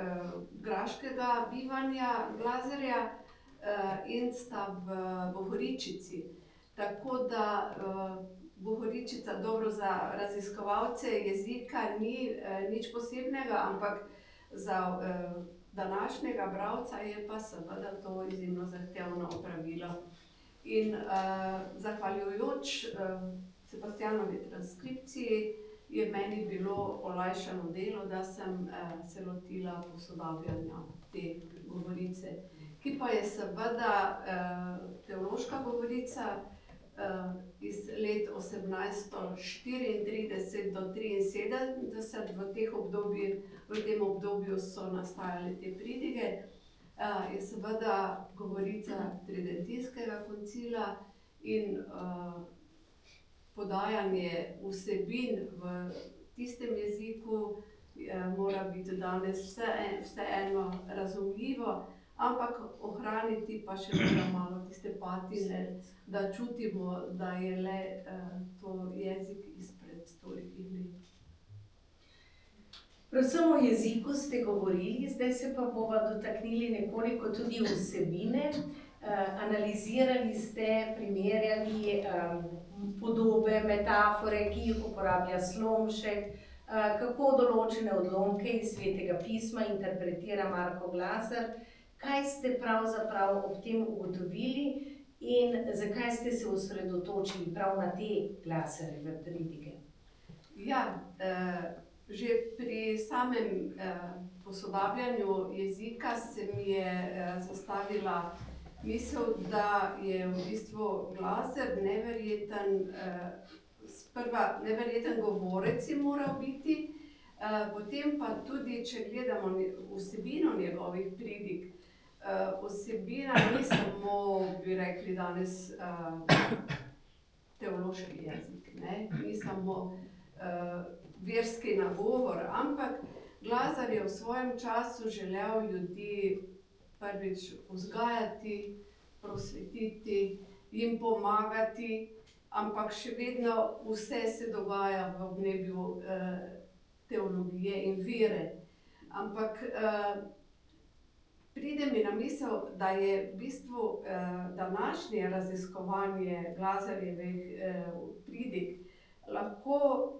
graškega bivanja Glaserja in sta v Bohoričici. Tako da Bohoričica dobro za raziskovalce jezika ni nič posebnega, ampak za današnjega bralca je pa seveda to izjemno zahtevno opravilo. In zahvaljujoč Sebastianovi transkripciji je meni bilo olajšano delo, da sem se lotila posodabljanja te govorice, ki pa je seveda teološka govorica iz let 1834 do 73, v tem obdobju so nastajale te pridige. Je seveda govorica Tridentijskega koncila in podajanje vsebin v tistem jeziku mora biti danes vseeno razumljivo, ampak ohraniti pa še malo tiste patine, da čutimo, da je le to jezik izpred tolikih let. Predvsem o jeziku ste govorili, zdaj se pa bova dotaknili nekoliko tudi vsebine. Analizirali ste, primerjali podobe, metafore, ki jih uporablja Slomšek, kako določene odlomke iz Svetega pisma interpretira Marko Glaser. Kaj ste pravzaprav ob tem ugotovili in zakaj ste se osredotočili prav na te Glaserjeve pridige? Ja, že pri samem posodabljanju jezika se mi je zastavila misel, da je v bistvu Glaser neverjeten, sprva neverjeten govorec je moral biti, potem pa tudi, če gledamo vsebino njegovih pridig, vsebina ni samo, bi rekli danes, teološki jezik, ne? Ni samo verski nagovor, ampak Glazer je v svojem času želel ljudi prvič vzgajati, prosvetiti, jim pomagati, ampak še vedno vse se dogaja v obnebju teologije in vere. Ampak pride mi na misel, da je v bistvu današnje raziskovanje Glazerjevih pridig lahko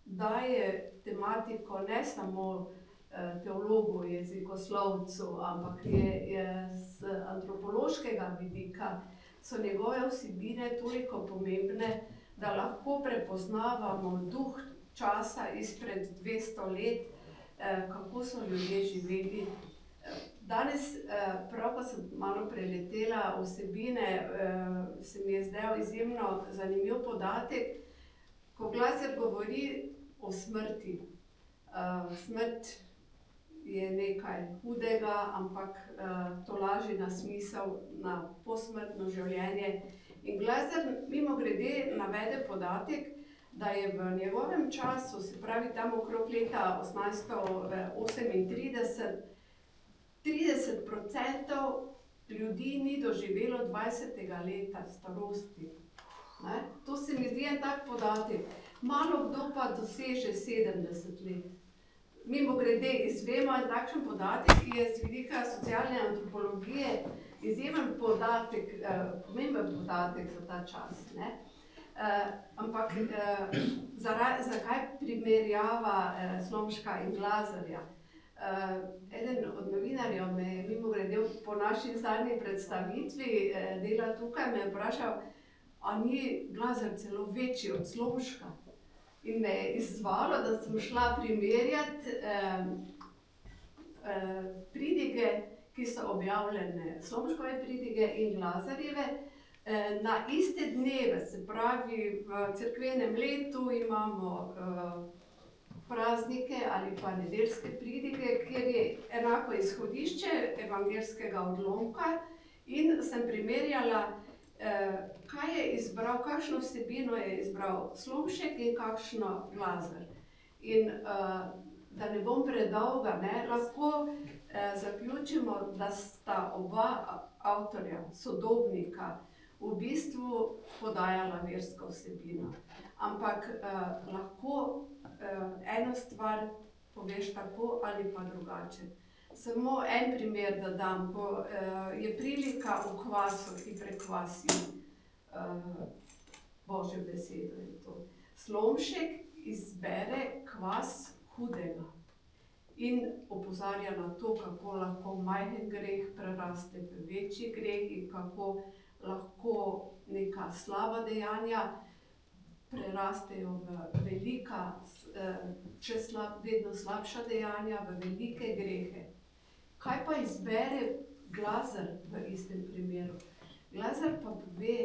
daje tematiko ne samo teologu, jezikoslovcu, ampak je z antropološkega vidika so njegove vsebine toliko pomembne, da lahko prepoznavamo duh časa izpred 200 let, kako so ljudje živeli. Danes, prav ko sem malo preletela vsebine, se mi je zdel izjemno zanimiv podatek, ko Glaser govori o smrti. Smrt je nekaj hudega, ampak tolaži na smisel, na posmrtno življenje. In Glaser mimogrede navede podatek, da je v njegovem času, se pravi tam okrog leta 1838, 30% ljudi ni doživelo 20. leta starosti. Ne? To se mi zdi en tak podatek. Malo kdo pa doseže 70 let. Mimogrede, izvemo en takšen podatek, ki je z vidika socialne antropologije izjemen podatek, pomemben podatek za ta čas. Ne? Ampak zakaj primerjava Slomška in Glazerja? Eden od novinarjev me je mimogrede po naši zadnji predstavitvi dela tukaj me je vprašal, a ni Glazer celo večji od Slomška? In me je izzvalo, da sem šla primerjati pridige, ki so objavljene, Slomškove pridige in Glazerjeve, na iste dneve, se pravi v cerkvenem letu imamo praznike ali pa nedeljske pridige, kjer je enako izhodišče evangelskega odlomka in sem primerjala, kaj je izbral, kakšno vsebino je izbral Slomšek in kakšno Glazer. In da ne bom predolga, ne, lahko zaključimo, da sta oba avtorja, sodobnika, v bistvu podajala versko vsebino. Ampak lahko eno stvar poveš tako ali pa drugače. Samo en primer da dam, ko je prilika o kvasu, ki prekvasi Božjo besedo in to. Slomšek izbere kvas hudega in opozarja na to, kako lahko majhen greh preraste v večji greh in kako lahko neka slaba dejanja prerastejo v velika, vedno slabša dejanja, v velike grehe. Kaj pa izbere Glazer v istem primeru? Glazer pa pove,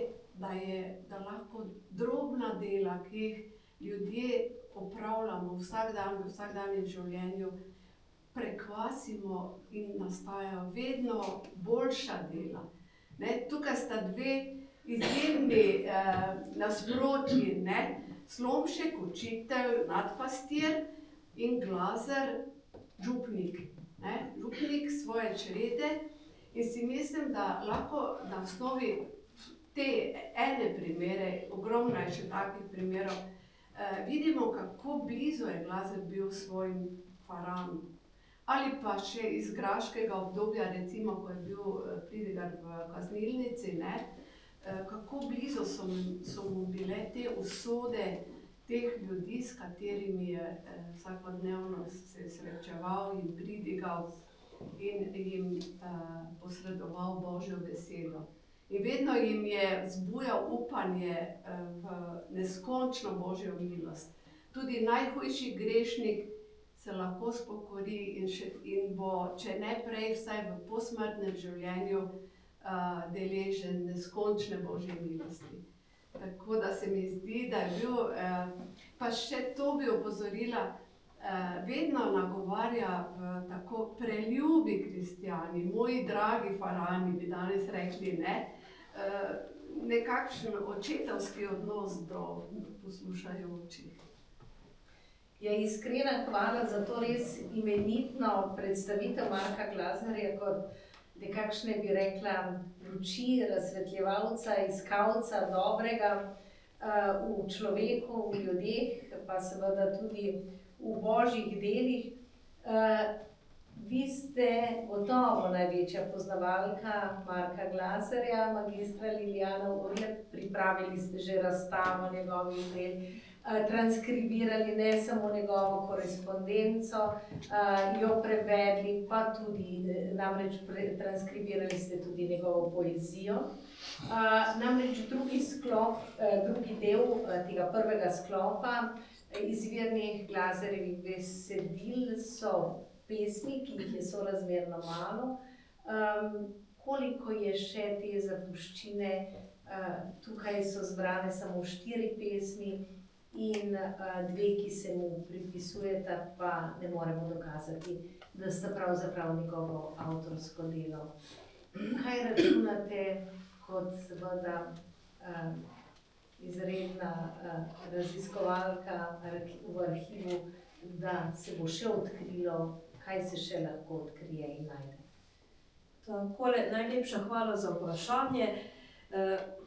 da lahko drobna dela, ki jih ljudje opravljamo vsak dan v vsakdanjem življenju, prekvasimo in nastajajo vedno boljša dela. Ne, tukaj sta dve izjemni nasprotji, ne? Slomšek, učitelj, nadpastir in Glazer, župnik. Ne? Župnik svoje črede in si mislim, da lahko na osnovi te ene primere, ogromno je še takih primerov, vidimo, kako blizu je Glazer bil svojim faranom. Ali pa še iz graškega obdobja, recimo, ko je bil pridigar v kaznilnici, ne? Kako blizu so mu bile te usode teh ljudi, s katerimi je vsakodnevno se srečeval in pridigal in jim posredoval Božjo besedo. In vedno jim je vzbujal upanje v neskončno Božjo milost. Tudi najhujši grešnik se lahko spokori in bo, če ne prej, vsaj v posmrtnem življenju deležen neskončne Božje milosti. Tako da se mi zdi, da je bil, pa še to bi opozorila, vedno nagovarja v tako preljubi kristjani, moji dragi farani, bi danes rekli, ne, nekakšen očetovski odnos do poslušajočih. Ja, iskrena hvala za to res imenitno predstavitev Marka Glasnerja kot nekakšne, bi rekla, luči, razsvetljevalca, iskalca dobrega v človeku, v ljudeh, pa seveda tudi v božjih delih. Vi ste gotovo največja poznavalka Marka Glasnerja, magistra Lilijana Urlep, pripravili ste že razstavo njegovih del, transkribirali ne samo njegovo korespondenco, jo prevedli, pa tudi, namreč transkribirali ste tudi njegovo poezijo. Namreč drugi del tega prvega sklopa izvirnih Glasnerjevih besedil so pesmi, ki jih je sorazmerno malo. Koliko je še te zapuščine? Tukaj so zbrane samo 4 pesmi in 2, ki se mu pripisujeta, pa ne moremo dokazati, da sta pravzaprav njegovo avtorsko delo. Kaj računate kot seveda izredna raziskovalka v arhivu, da se bo še odkrilo, kaj se še lahko odkrije in najde? Takole, najlepša hvala za vprašanje.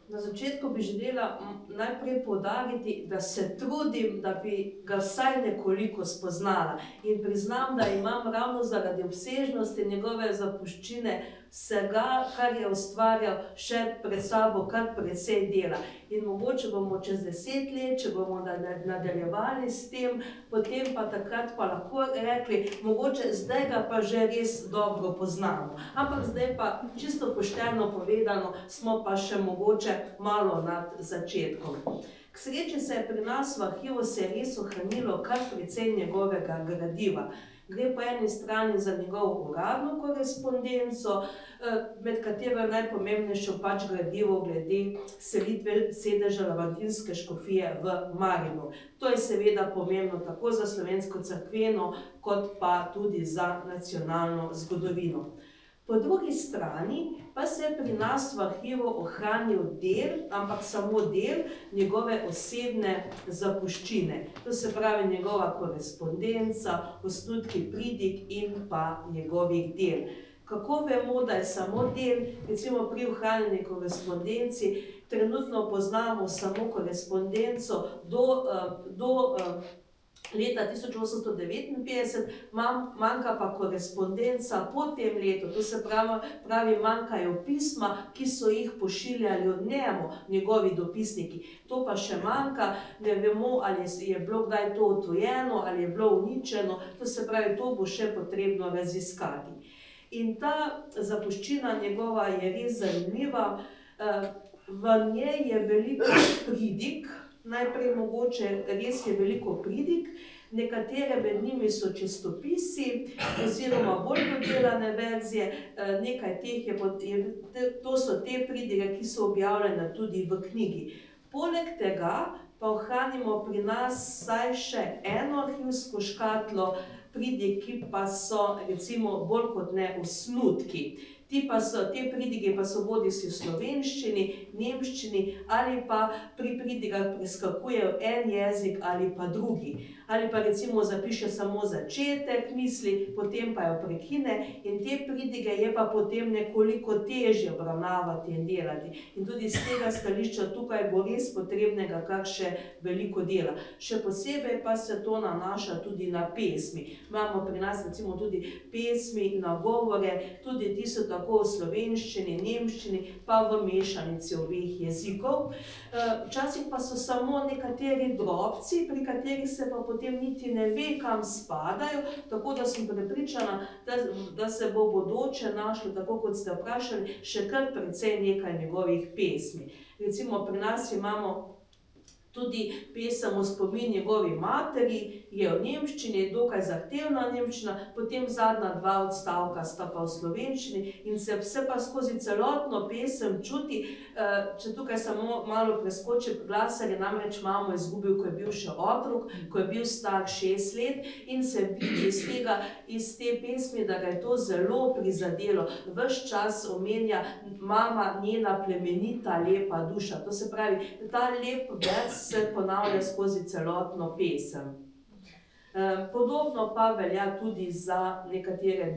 Na začetku bi želela najprej poudariti, da se trudim, da bi ga vsaj nekoliko spoznala. In priznam, da imam ravno zaradi obsežnosti njegove zapuščine vsega, kar je ustvarjal, še pred sabo kar precej dela. In mogoče bomo čez 10 let, če bomo nadaljevali s tem, potem pa takrat pa lahko rekli, mogoče zdaj ga pa že res dobro poznamo. Ampak zdaj pa čisto pošteno povedano, smo pa še mogoče malo nad začetkom. K sreči se je pri nas v arhivu se res ohranilo kar precej njegovega gradiva. Gre po eni strani za njegovo uradno korespondenco, med katero je najpomembnejše pač gradivo glede selitve sedeža Lamartinske škofije v Maribor. To je seveda pomembno tako za slovensko cerkveno, kot pa tudi za nacionalno zgodovino. Po drugi strani pa se je pri nas v arhivu ohranil del, ampak samo del njegove osebne zapuščine. To se pravi njegova korespondenca, osnutki pridig in pa njegovih del. Kako vemo, da je samo del, recimo pri ohranjeni korespondenci, trenutno poznamo samo korespondenco do leta 1859, manjka pa korespondenca po tem letu, to se pravi manjkajo pisma, ki so jih pošiljali od njemu, njegovi dopisniki. To pa še manjka, ne vemo, ali je bilo kdaj to odtujeno, ali je bilo uničeno, to se pravi, to bo še potrebno raziskati. In ta zapuščina njegova je res zanimiva, v njej je veliko pridig. Najprej mogoče res je veliko pridig, nekatere med njimi so čistopisi oziroma bolj dodelane verzije, nekaj teh to so te pridige, ki so objavljene tudi v knjigi. Poleg tega pa ohranimo pri nas vsaj še eno arhivsko škatlo pridig, ki pa so recimo bolj kot ne osnutki. Te pridige pa so bodisi v slovenščini, nemščini ali pa pri pridigah preskakujejo en jezik ali pa drugi. Ali pa recimo zapiše samo začetek misli, potem pa jo prekine in te pridige je pa potem nekoliko težje obravnavati in delati. In tudi z tega stališča tukaj bo res potrebnega kar še veliko dela. Še posebej pa se to nanaša tudi na pesmi. Imamo pri nas recimo tudi pesmi, nagovore, tudi ti so tako v slovenščini, nemščini, pa v mešanici obeh jezikov. Včasih pa so samo nekateri drobci, pri katerih se pa potem niti ne ve, kam spadajo, tako da sem prepričana, da se bo bodoče našlo, tako kot ste vprašali, še kar precej nekaj njegovih pesmi. Recimo pri nas imamo Tudi pesem v spomin njegovi materi je v nemščini, dokaj zahtevna nemščina, potem zadnja 2 odstavka sta pa v slovenščini in se vse pa skozi celotno pesem čuti. Če tukaj samo malo preskočim, Glaser je namreč mamo izgubil, ko je bil še otrok, ko je bil star 6 let in se vidi iz te pesmi, da ga je to zelo prizadelo. Ves čas omenja mama, njena plemenita, lepa duša. To se pravi, ta lep vers se ponavlja skozi celotno pesem. Podobno pa velja tudi za nekatere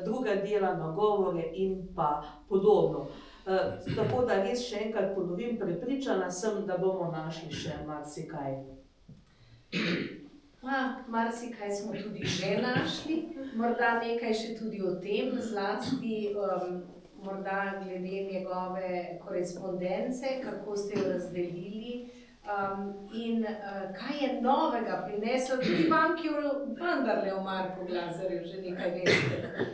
druga dela, nagovore in pa podobno. Tako da res še enkrat ponovim, prepričana sem, da bomo našli še marsikaj. Marsikaj smo tudi že našli, morda nekaj še tudi o tem, zlasti morda glede njegove korespondence, kako ste jo razdelili in kaj je novega prineslo tudi vam, ki vendarle o Marku Glaserju že nekaj veste.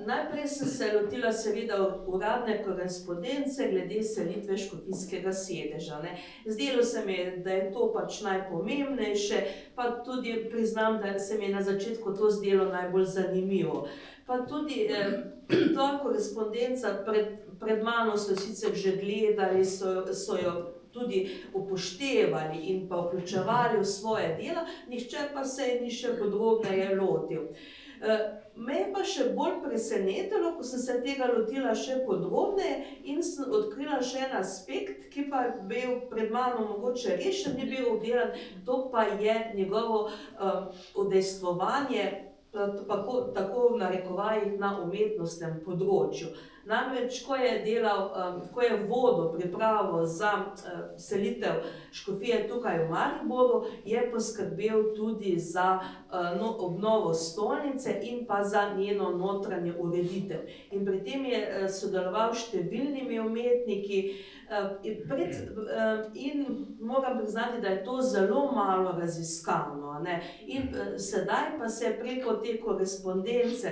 Najprej sem se lotila seveda uradne korespondence glede selitve škofijskega sedeža. Zdelo se mi je, da je to pač najpomembnejše, pa tudi priznam, da se mi je na začetku to zdelo najbolj zanimivo. Pa tudi ta korespondenca pred mano so sicer že gledali, so jo tudi upoštevali in pa vključevali v svoje dela, nihče pa se je ni še podrobneje lotil. Me je pa še bolj presenetilo, ko sem se tega lotila še podrobneje in sem odkrila še en aspekt, ki pa je bil pred mano mogoče rešen, ni bil obdelan, to pa je njegovo udejstvovanje, tako v narekovajih, na umetnostnem področju. Namreč, ko je vodo pripravil za selitev škofije tukaj v Mariboru, je poskrbel tudi za obnovo stolnice in pa za njeno notranjo ureditev. In pri tem je sodeloval s številnimi umetniki in moram priznati, da je to zelo malo raziskano. In sedaj pa se je preko te korespondence,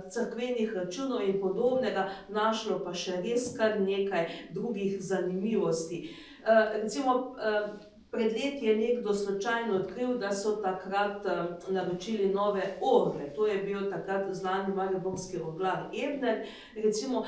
cerkvenih računov in podobnega našlo pa še res kar nekaj drugih zanimivosti. Recimo, pred leti je nekdo slučajno odkril, da so takrat naročili nove orgle. To je bil takrat znani mariborski orglar Ebner. Recimo,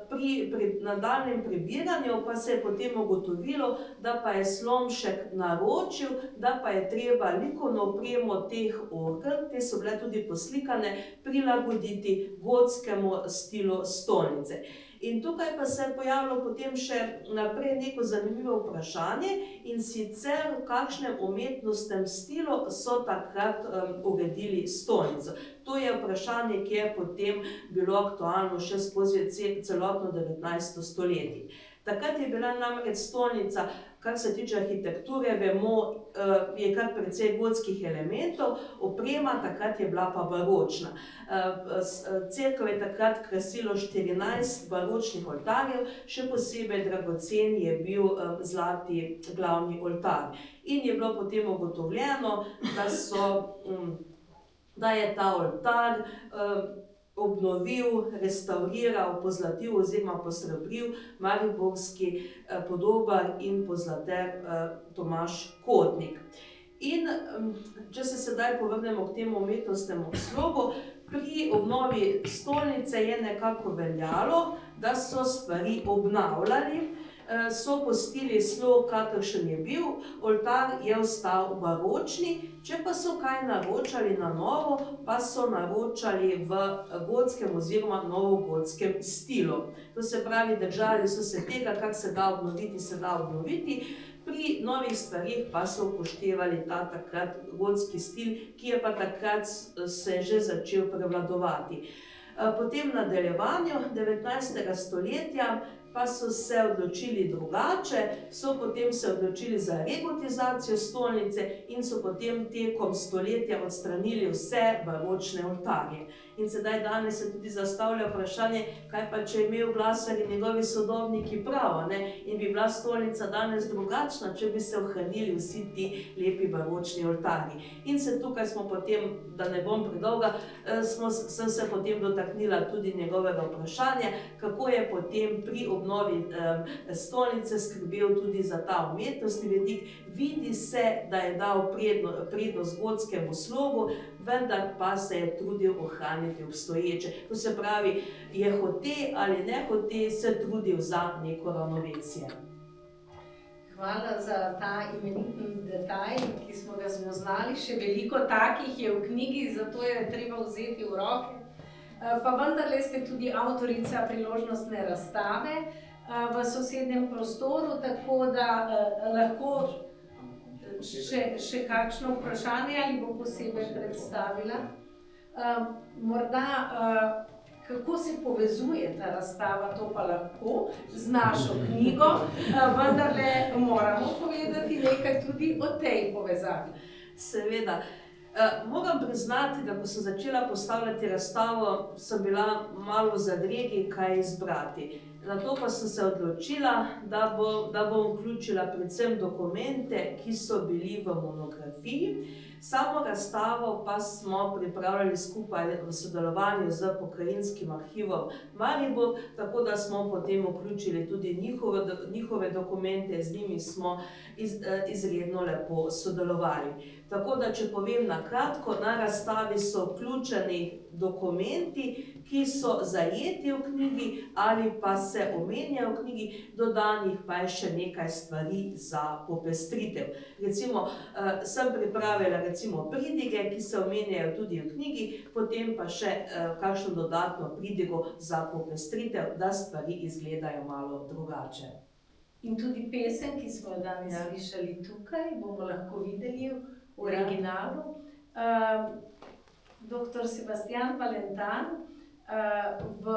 pri nadaljnjem prebiranju pa se je potem ugotovilo, da pa je Slomšek naročil, da pa je treba likovno opremo teh orgel, te so bile tudi poslikane, prilagoditi gotskemu stilu stolnice. In tukaj pa se je pojavilo potem še naprej neko zanimivo vprašanje, in sicer v kakšnem umetnostnem stilu so takrat uredili stolnico. To je vprašanje, ki je potem bilo aktualno še skozi celotno 19. stoletje. Takrat je bila namreč stolnica, kar se tiče arhitekture, vemo, je kar precej gotskih elementov, oprema takrat je bila pa baročna. Cerkev je takrat krasilo 14 baročnih oltarjev, še posebej dragocen je bil zlati glavni oltar. In je bilo potem ugotovljeno, da je ta oltar obnovil, restauriral, pozlatil oziroma posrebril mariborski podobar in pozlater Tomaž Kotnik. In če se sedaj povrnemo k temu umetnostnemu slogu, pri obnovi stolnice je nekako veljalo, da so stvari obnavljali, so pustili slog, kakršen je bil, oltar je ostal baročni, če pa so kaj naročali na novo, pa so naročali v gotskem oziroma novogotskem stilu. To se pravi, držali so se tega, kar se da obnoviti, pri novih stvarih pa so upoštevali ta takrat gotski stil, ki je pa takrat se že začel prevladovati. Potem v nadaljevanju 19. stoletja pa so se odločili drugače, so potem se odločili za regotizacijo stolnice in so potem tekom stoletja odstranili vse baročne oltarje. In sedaj danes se tudi zastavlja vprašanje, kaj pa če je imel Glaser in njegovi sodobniki prav, in bi bila stolnica danes drugačna, če bi se ohranili vsi ti lepi baročni oltarji. In se tukaj smo potem, da ne bom predolga, sem se potem dotaknila tudi njegovega vprašanja, kako je potem pri obnovi obnovi stolnice skrbel tudi za ta umetnostni vidik. Vidi se, da je dal prednost gotskemu slogu, vendar pa se je trudil ohraniti obstoječe. To se pravi, je hote ali ne hote se trudil za neko ravnovesje. Hvala za ta imeniten detajl, ki smo ga spoznali. Še veliko takih je v knjigi, zato je treba vzeti v roke. Pa vendarle ste tudi avtorica priložnostne razstave v sosednjem prostoru, tako da lahko še kakšno vprašanje ali bo posebej predstavila. Morda, kako se povezuje ta razstava, to pa lahko z našo knjigo, vendarle moramo povedati nekaj tudi o tej povezavi. Seveda. Moram priznati, da ko sem začela postavljati razstavo, sem bila malo v zadregi, kaj izbrati. Nato pa sem se odločila, da bom vključila predvsem dokumente, ki so bili v monografiji. Samo razstavo pa smo pripravljali skupaj v sodelovanju z Pokrajinskim arhivom Maribor, tako da smo potem vključili tudi njihove dokumente, z njimi smo izredno lepo sodelovali. Tako da, če povem na kratko, na razstavi so vključeni dokumenti, ki so zajeti v knjigi ali pa se omenjajo v knjigi, dodanih pa je še nekaj stvari za popestritev. Recimo, sem pripravila pridige, ki se omenjajo tudi v knjigi, potem pa še kakšno dodatno pridigo za popestritev, da stvari izgledajo malo drugače. In tudi pesem, ki smo jo danes slišali tukaj, bomo lahko videli v originalu. Dr. Sebastian Valentan, v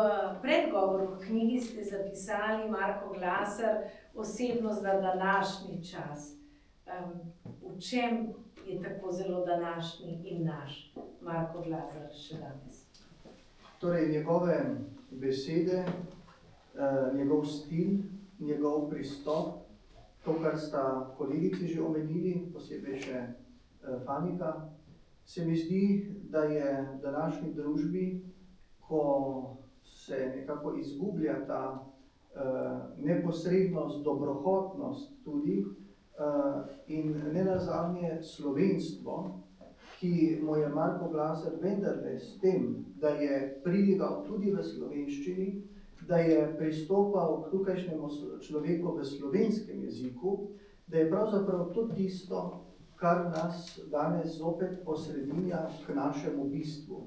predgovoru v knjigi ste zapisali Marko Glaser, osebnost za današnji čas. V čem je tako zelo današnji in naš Marko Glaser še danes? Torej, njegove besede, njegov stil, njegov pristop, to, kar sta kolegici že omenili, posebej še Fanika, se mi zdi, da je v današnji družbi, ko se nekako izgublja ta neposrednost, dobrohotnost tudi in nenazadnje slovenstvo, ki mu je Marko Glaser vendarle s tem, da je pridigal tudi v slovenščini, da je pristopal k tukajšnjemu človeku v slovenskem jeziku, da je pravzaprav to tisto, kar nas danes zopet osredinja k našemu bistvu.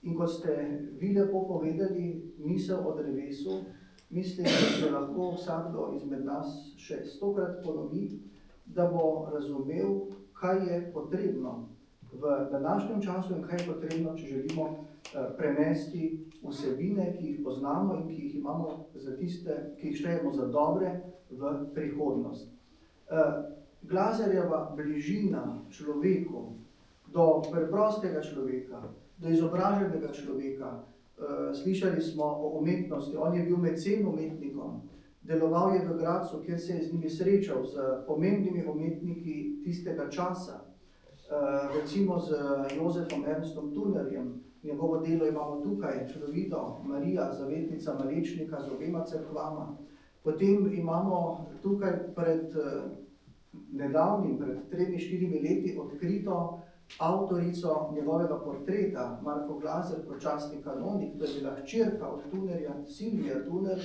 In kot ste vi lepo povedali, misel o drevesu, mislim, da se lahko vsakdo izmed nas še 100-krat ponovi, da bo razumel, kaj je potrebno v današnjem času in kaj je potrebno, če želimo prenesti vsebine, ki jih poznamo in ki jih imamo za tiste, ki jih štejemo za dobre v prihodnost. Glazerjeva bližina človeku, do preprostega človeka, do izobraženega človeka, slišali smo o umetnosti, on je bil mecen umetnikom, deloval je v Gradcu, kjer se je z njimi srečal, z pomembnimi umetniki tistega časa, recimo z Jozefom Ernstom Turnerjem. Njegovo delo imamo tukaj, čudovito, Marija, zavetnica Malečnika z obema cerkvama. Potem imamo tukaj pred nedavnim, pred 3-4 leti odkrito avtorico njegovega portreta, Marko Glaser, počasni kanonik, to je bila hčerka od Turnerja, Silvija Turner,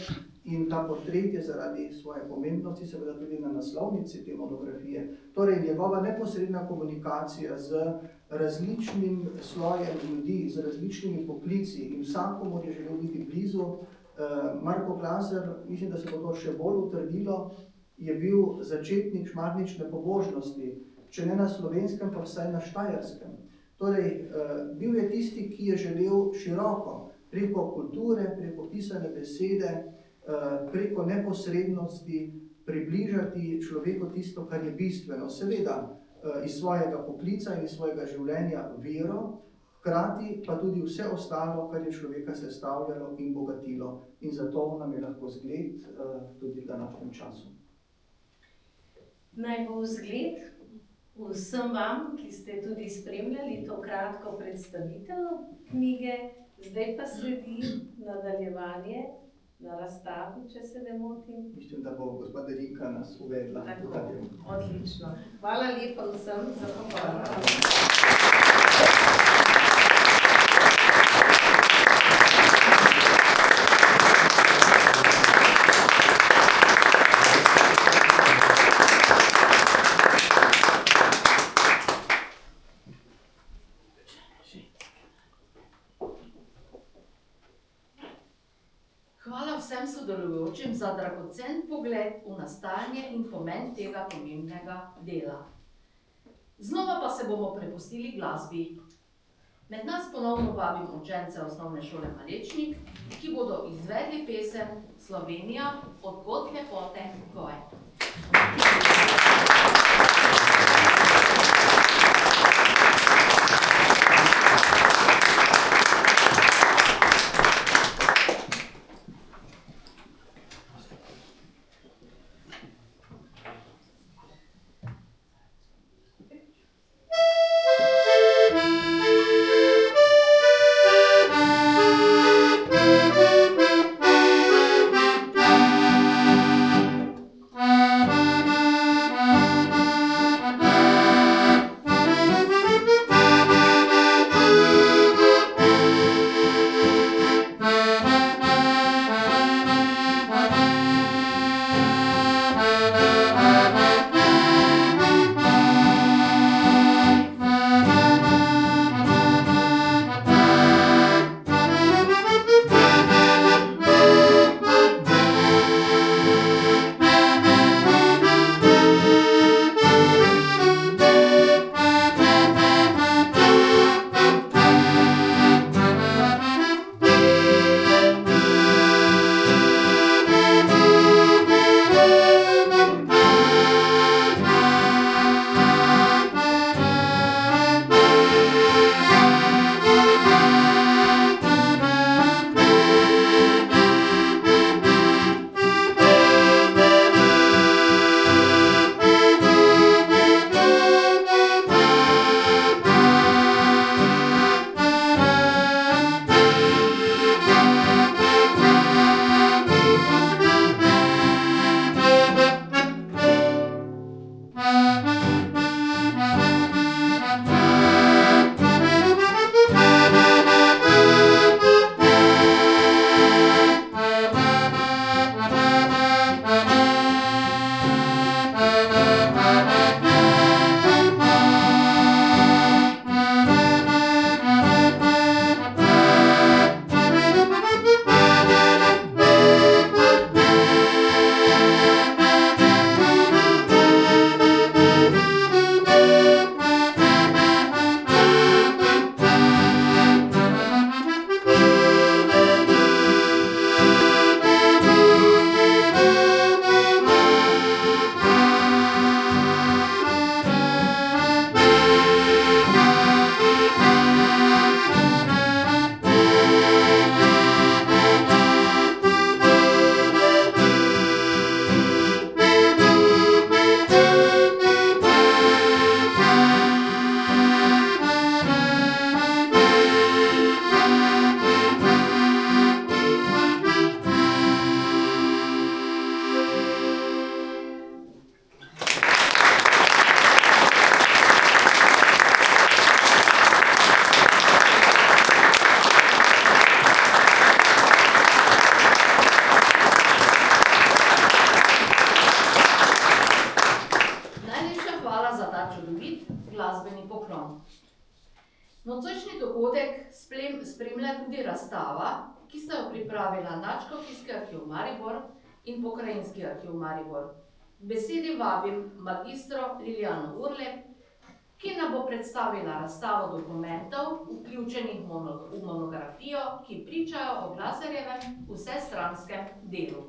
in ta portret je zaradi svoje pomembnosti seveda tudi na naslovnici te monografije. Torej, njegova neposredna komunikacija z različnim slojem ljudi, z različnimi poklici in vsakomur je želel biti blizu. Marko Glaser, mislim, da se bo to še bolj utrdilo, je bil začetnik šmarnične pobožnosti, če ne na Slovenskem, pa vsaj na Štajerskem. Torej, bil je tisti, ki je želel široko, preko kulture, preko pisane besede, preko neposrednosti približati človeku tisto, kar je bistveno. Seveda, iz svojega poklica in iz svojega življenja vero, hkrati pa tudi vse ostalo, kar je človeka sestavljalo in bogatilo. In zato nam je lahko zgled tudi v današnjem času. Naj bo vzgled vsem vam, ki ste tudi spremljali to kratko predstavitev knjige. Zdaj pa sledi nadaljevanje na razstavi, če se ne motim. Mislim, da bo gospa Darinka nas uvedla. Tako, odlično. Hvala lepa vsem za pogovor. Hvala vsem sodelujočim za dragocen pogled v nastajanje in pomen tega pomembnega dela. Znova pa se bomo prepustili glasbi. Med nas ponovno vabim učence osnovne šole Malečnik, ki bodo izvedli pesem Slovenija, od kod lepote tvoje. Nocojšnji dogodek spremlja tudi razstava, ki sta jo pripravila Nadškofijski arhiv Maribor in Pokrajinski arhiv Maribor. K besedi vabim magistro Lilijano Urlep, ki nam bo predstavila razstavo dokumentov, vključenih v monografijo, ki pričajo o Glazerjevem vsestranskem delu.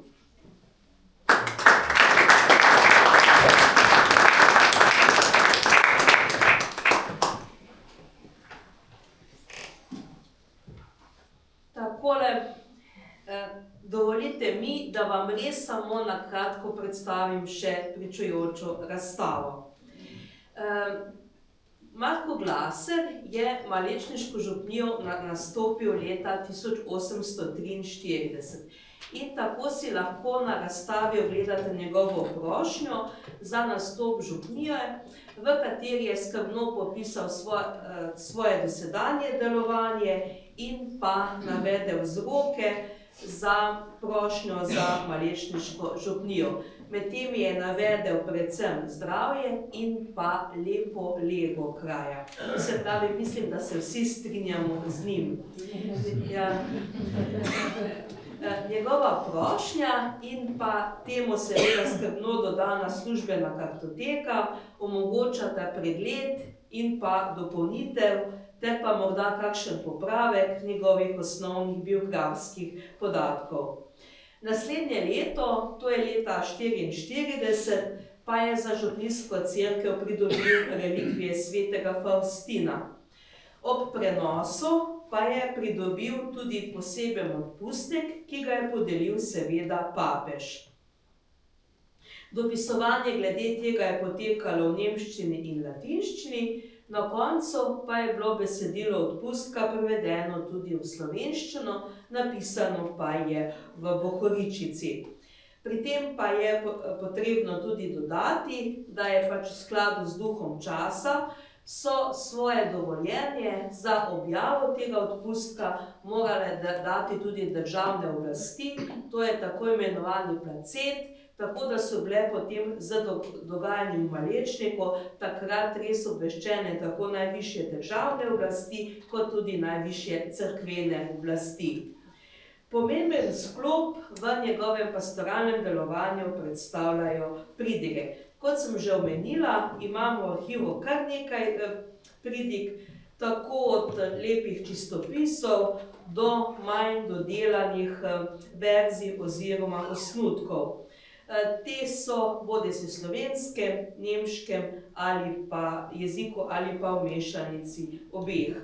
Takole, dovolite mi, da vam res samo na kratko predstavim še pričujočo razstavo. Marko Glaser je malečniško župnijo nastopil leta 1843 in tako si lahko na razstavi ogledate njegovo prošnjo za nastop župnije, v kateri je skrbno popisal svoje dosedanje delovanje in pa navedel vzroke za prošnjo za malečniško župnijo. Med tem je navedel predvsem zdravje in pa lepo lego kraja. Se pravi, mislim, da se vsi strinjamo z njim. Ja. Njegova prošnja in pa temu seveda skrbno dodana službena kartoteka omogočata pregled in pa dopolnitev ter pa morda kakšen popravek njegovih osnovnih biografskih podatkov. Naslednje leto, to je leta 1944, pa je za župnijsko cerkev pridobil relikvije svetega Faustina. Ob prenosu pa je pridobil tudi poseben odpustnik, ki ga je podelil seveda papež. Dopisovanje glede tega je potekalo v nemščini in latinščini, na koncu pa je bilo besedilo odpustka prevedeno tudi v slovenščino, napisano pa je v bohoričici. Pri tem pa je potrebno tudi dodati, da je pač v skladu z duhom časa so svoje dovoljenje za objavo tega odpustka morale dati tudi državne oblasti, to je tako imenovani placet, tako da so bile potem z dogajanjem v Malečniku takrat res obveščene tako najvišje državne oblasti, kot tudi najvišje cerkvene oblasti. Pomemben sklop v njegovem pastoralnem delovanju predstavljajo pridige. Kot sem že omenila, imamo v arhivu kar nekaj pridig, tako od lepih čistopisov do manj dodelanih verzij oziroma osnutkov. Te so bodisi slovenskem, nemškem ali pa jeziku ali pa v mešanici obeh.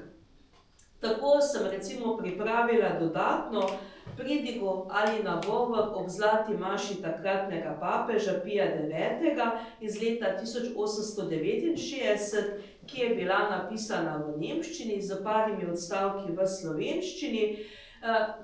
Tako sem recimo pripravila dodatno pridigo ali nagovor ob zlati maši takratnega papeža Pija IX. Iz leta 1869, ki je bila napisana v nemščini z parimi odstavki v slovenščini.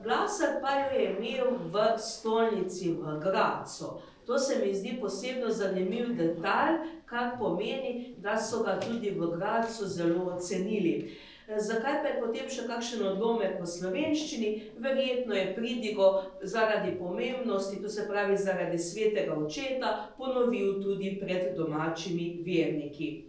Glaser pa jo je imel v stolnici v Gradcu. To se mi zdi posebno zanimiv detalj, kar pomeni, da so ga tudi v Gradcu zelo ocenili. Zakaj pa je potem še kakšen odlomek v slovenščini? Verjetno je pridigo zaradi pomembnosti, to se pravi zaradi svetega očeta, ponovil tudi pred domačimi verniki.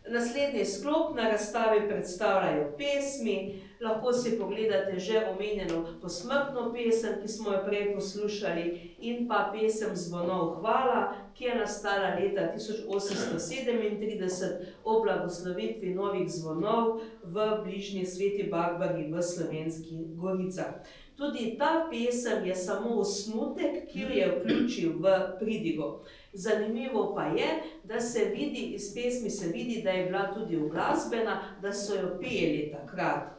Naslednji sklop na razstavi predstavljajo pesmi. Lahko si pogledate že omenjeno posmrtno pesem, ki smo jo prej poslušali, in pa pesem Zvonov hvala, ki je nastala leta 1837 ob blagoslovitvi novih zvonov v bližnji Sveti Barbari v Slovenskih Goricah. Tudi ta pesem je samo osnutek, ki jo je vključil v pridigo. Zanimivo pa je, da se vidi, iz pesmi se vidi, da je bila tudi uglasbena, da so jo peli takrat.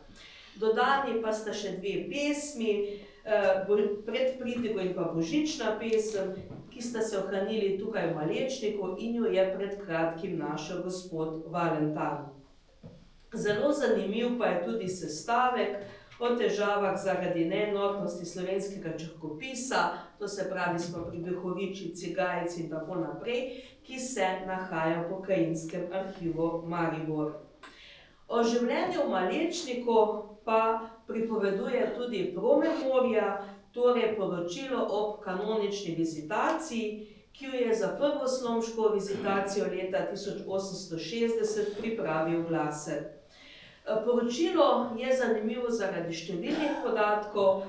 Dodani pa sta še dve pesmi, pred pridigo in pa božična pesem, ki sta se ohranili tukaj v Malečniku in jo je pred kratkim našel gospod Valentan. Zelo zanimiv pa je tudi sestavek o težavah zaradi neenotnosti slovenskega črkopisa, to se pravi smo pri Bohoričici, Gajici in tako naprej, ki se nahaja v Pokrajinskem arhivu Maribor. O življenju v Malečniku pa pripoveduje tudi promemorija, torej poročilo ob kanonični vizitaciji, ki jo je za prvo slomško vizitacijo leta 1860 pripravil Glaser. Poročilo je zanimivo zaradi številnih podatkov,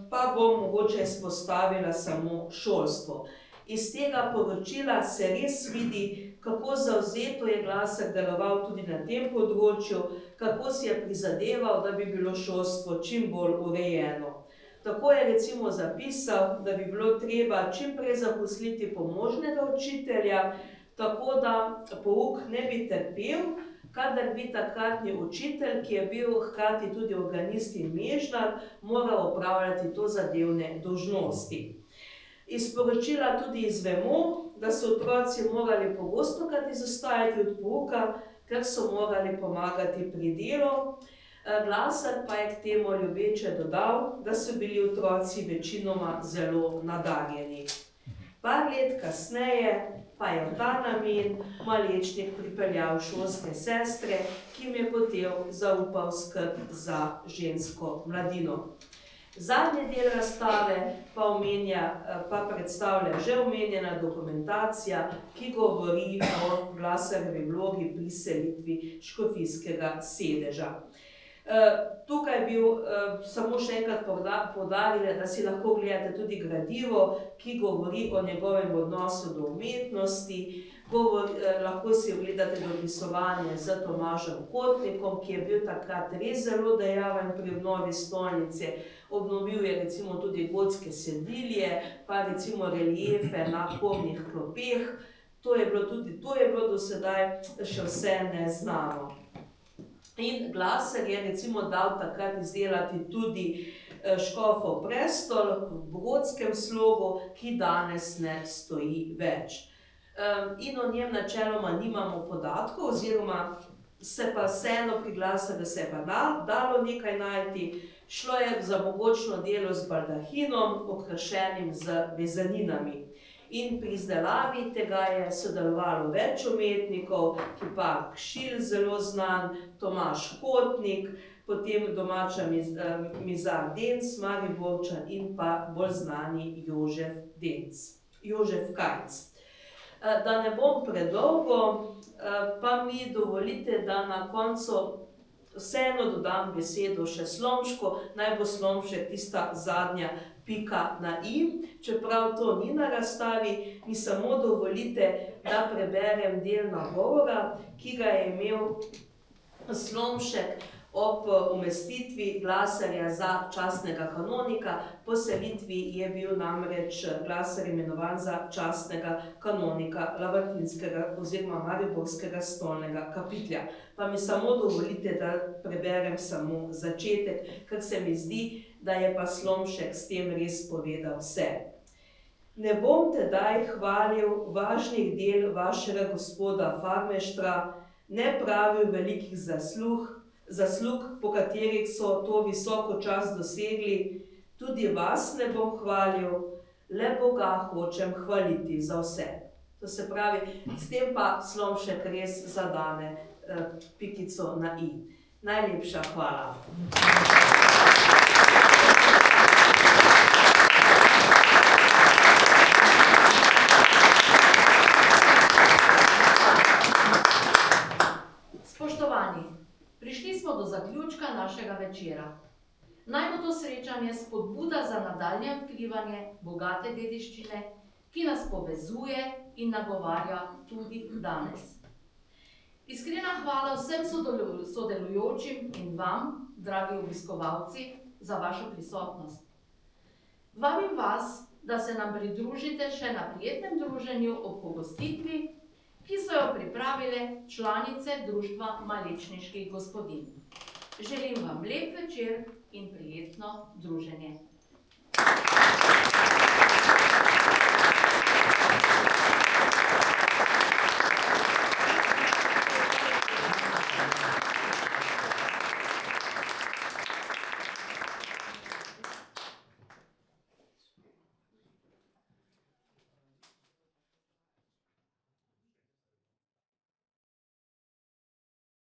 pa bom mogoče izpostavila samo šolstvo. Iz tega poročila se res vidi, kako zavzeto je Glaser deloval tudi na tem področju, kako si je prizadeval, da bi bilo šolstvo čim bolj urejeno. Tako je recimo zapisal, da bi bilo treba čim prej zaposliti pomožnega učitelja, tako da pouk ne bi trpel, kadar bi takratni učitelj, ki je bil hkrati tudi organist in mežnar, moral opravljati tozadevne dolžnosti. Iz poročila tudi izvemo, da so otroci morali pogostokrat izostajati od pouka, ker so morali pomagati pri delu. Glasar pa je k temu ljubeče dodal, da so bili otroci večinoma zelo nadarjeni. Par let kasneje pa je v ta namen Malečnik pripeljal šolske sestre, ki jim je potem zaupal skrb za žensko mladino. Zadnji del razstave pa predstavlja že omenjena dokumentacija, ki govori o Glasarjevi vlogi pri selitvi škofijskega sedeža. Tukaj bi samo še enkrat poudarila, da si lahko gledate tudi gradivo, ki govori o njegovem odnosu do umetnosti. Lahko si ogledate dopisovanje z Tomažem Kotnikom, ki je bil takrat res zelo dejaven pri obnovi stolnice. Obnovil je recimo tudi gotske sedilje, pa recimo reliefe na pobnih klopeh. To je bilo do sedaj še vse neznano. In Glasar je recimo dal takrat izdelati tudi škofov prestol v gotskem slogu, ki danes ne stoji več. In o njem načeloma nimamo podatkov, oziroma se pa vseeno pri Glasarju se je pa dalo nekaj najti. Šlo je za mogočno delo z baldahinom, okrašenim z vezaninami. In pri izdelavi tega je sodelovalo več umetnikov, Kipar Kšilj, zelo znan, Tomaž Kotnik, potem domača mizar Denc, Mariborčan in pa bolj znani Jožef Kajnc. Da ne bom predolgo, pa mi dovolite, da na koncu vseeno dodam besedo še Slomšku, naj bo Slomšek tista zadnja pika na i, čeprav to ni na razstavi, mi samo dovolite, da preberem del nagovora, ki ga je imel Slomšek ob umestitvi Glasarja za častnega kanonika. Po selitvi je bil namreč Glasar imenovan za častnega kanonika lamartinskega oziroma mariborskega stolnega kapitlja. Pa mi samo dovolite, da preberem samo začetek, ker se mi zdi, da je pa Slomšek s tem res povedal vse. Ne bom tedaj hvalil važnih del vašega gospoda farmeštra, ne pravil velikih zaslug, po katerih so to visoko čast dosegli, tudi vas ne bom hvalil, le Boga hočem hvaliti za vse. To se pravi, s tem pa Slomšek res zadane pikico na i. Najlepša hvala. Spoštovani, prišli smo do zaključka našega večera. Naj bo to srečanje spodbuda za nadaljnje odkrivanje bogate dediščine, ki nas povezuje in nagovarja tudi danes. Iskrena hvala vsem sodelujočim in vam, dragi obiskovalci, za vašo prisotnost. Vabim vas, da se nam pridružite še na prijetnem druženju ob pogostitvi, ki so jo pripravile članice Društva malečniških gospodinj. Želim vam lep večer in prijetno druženje.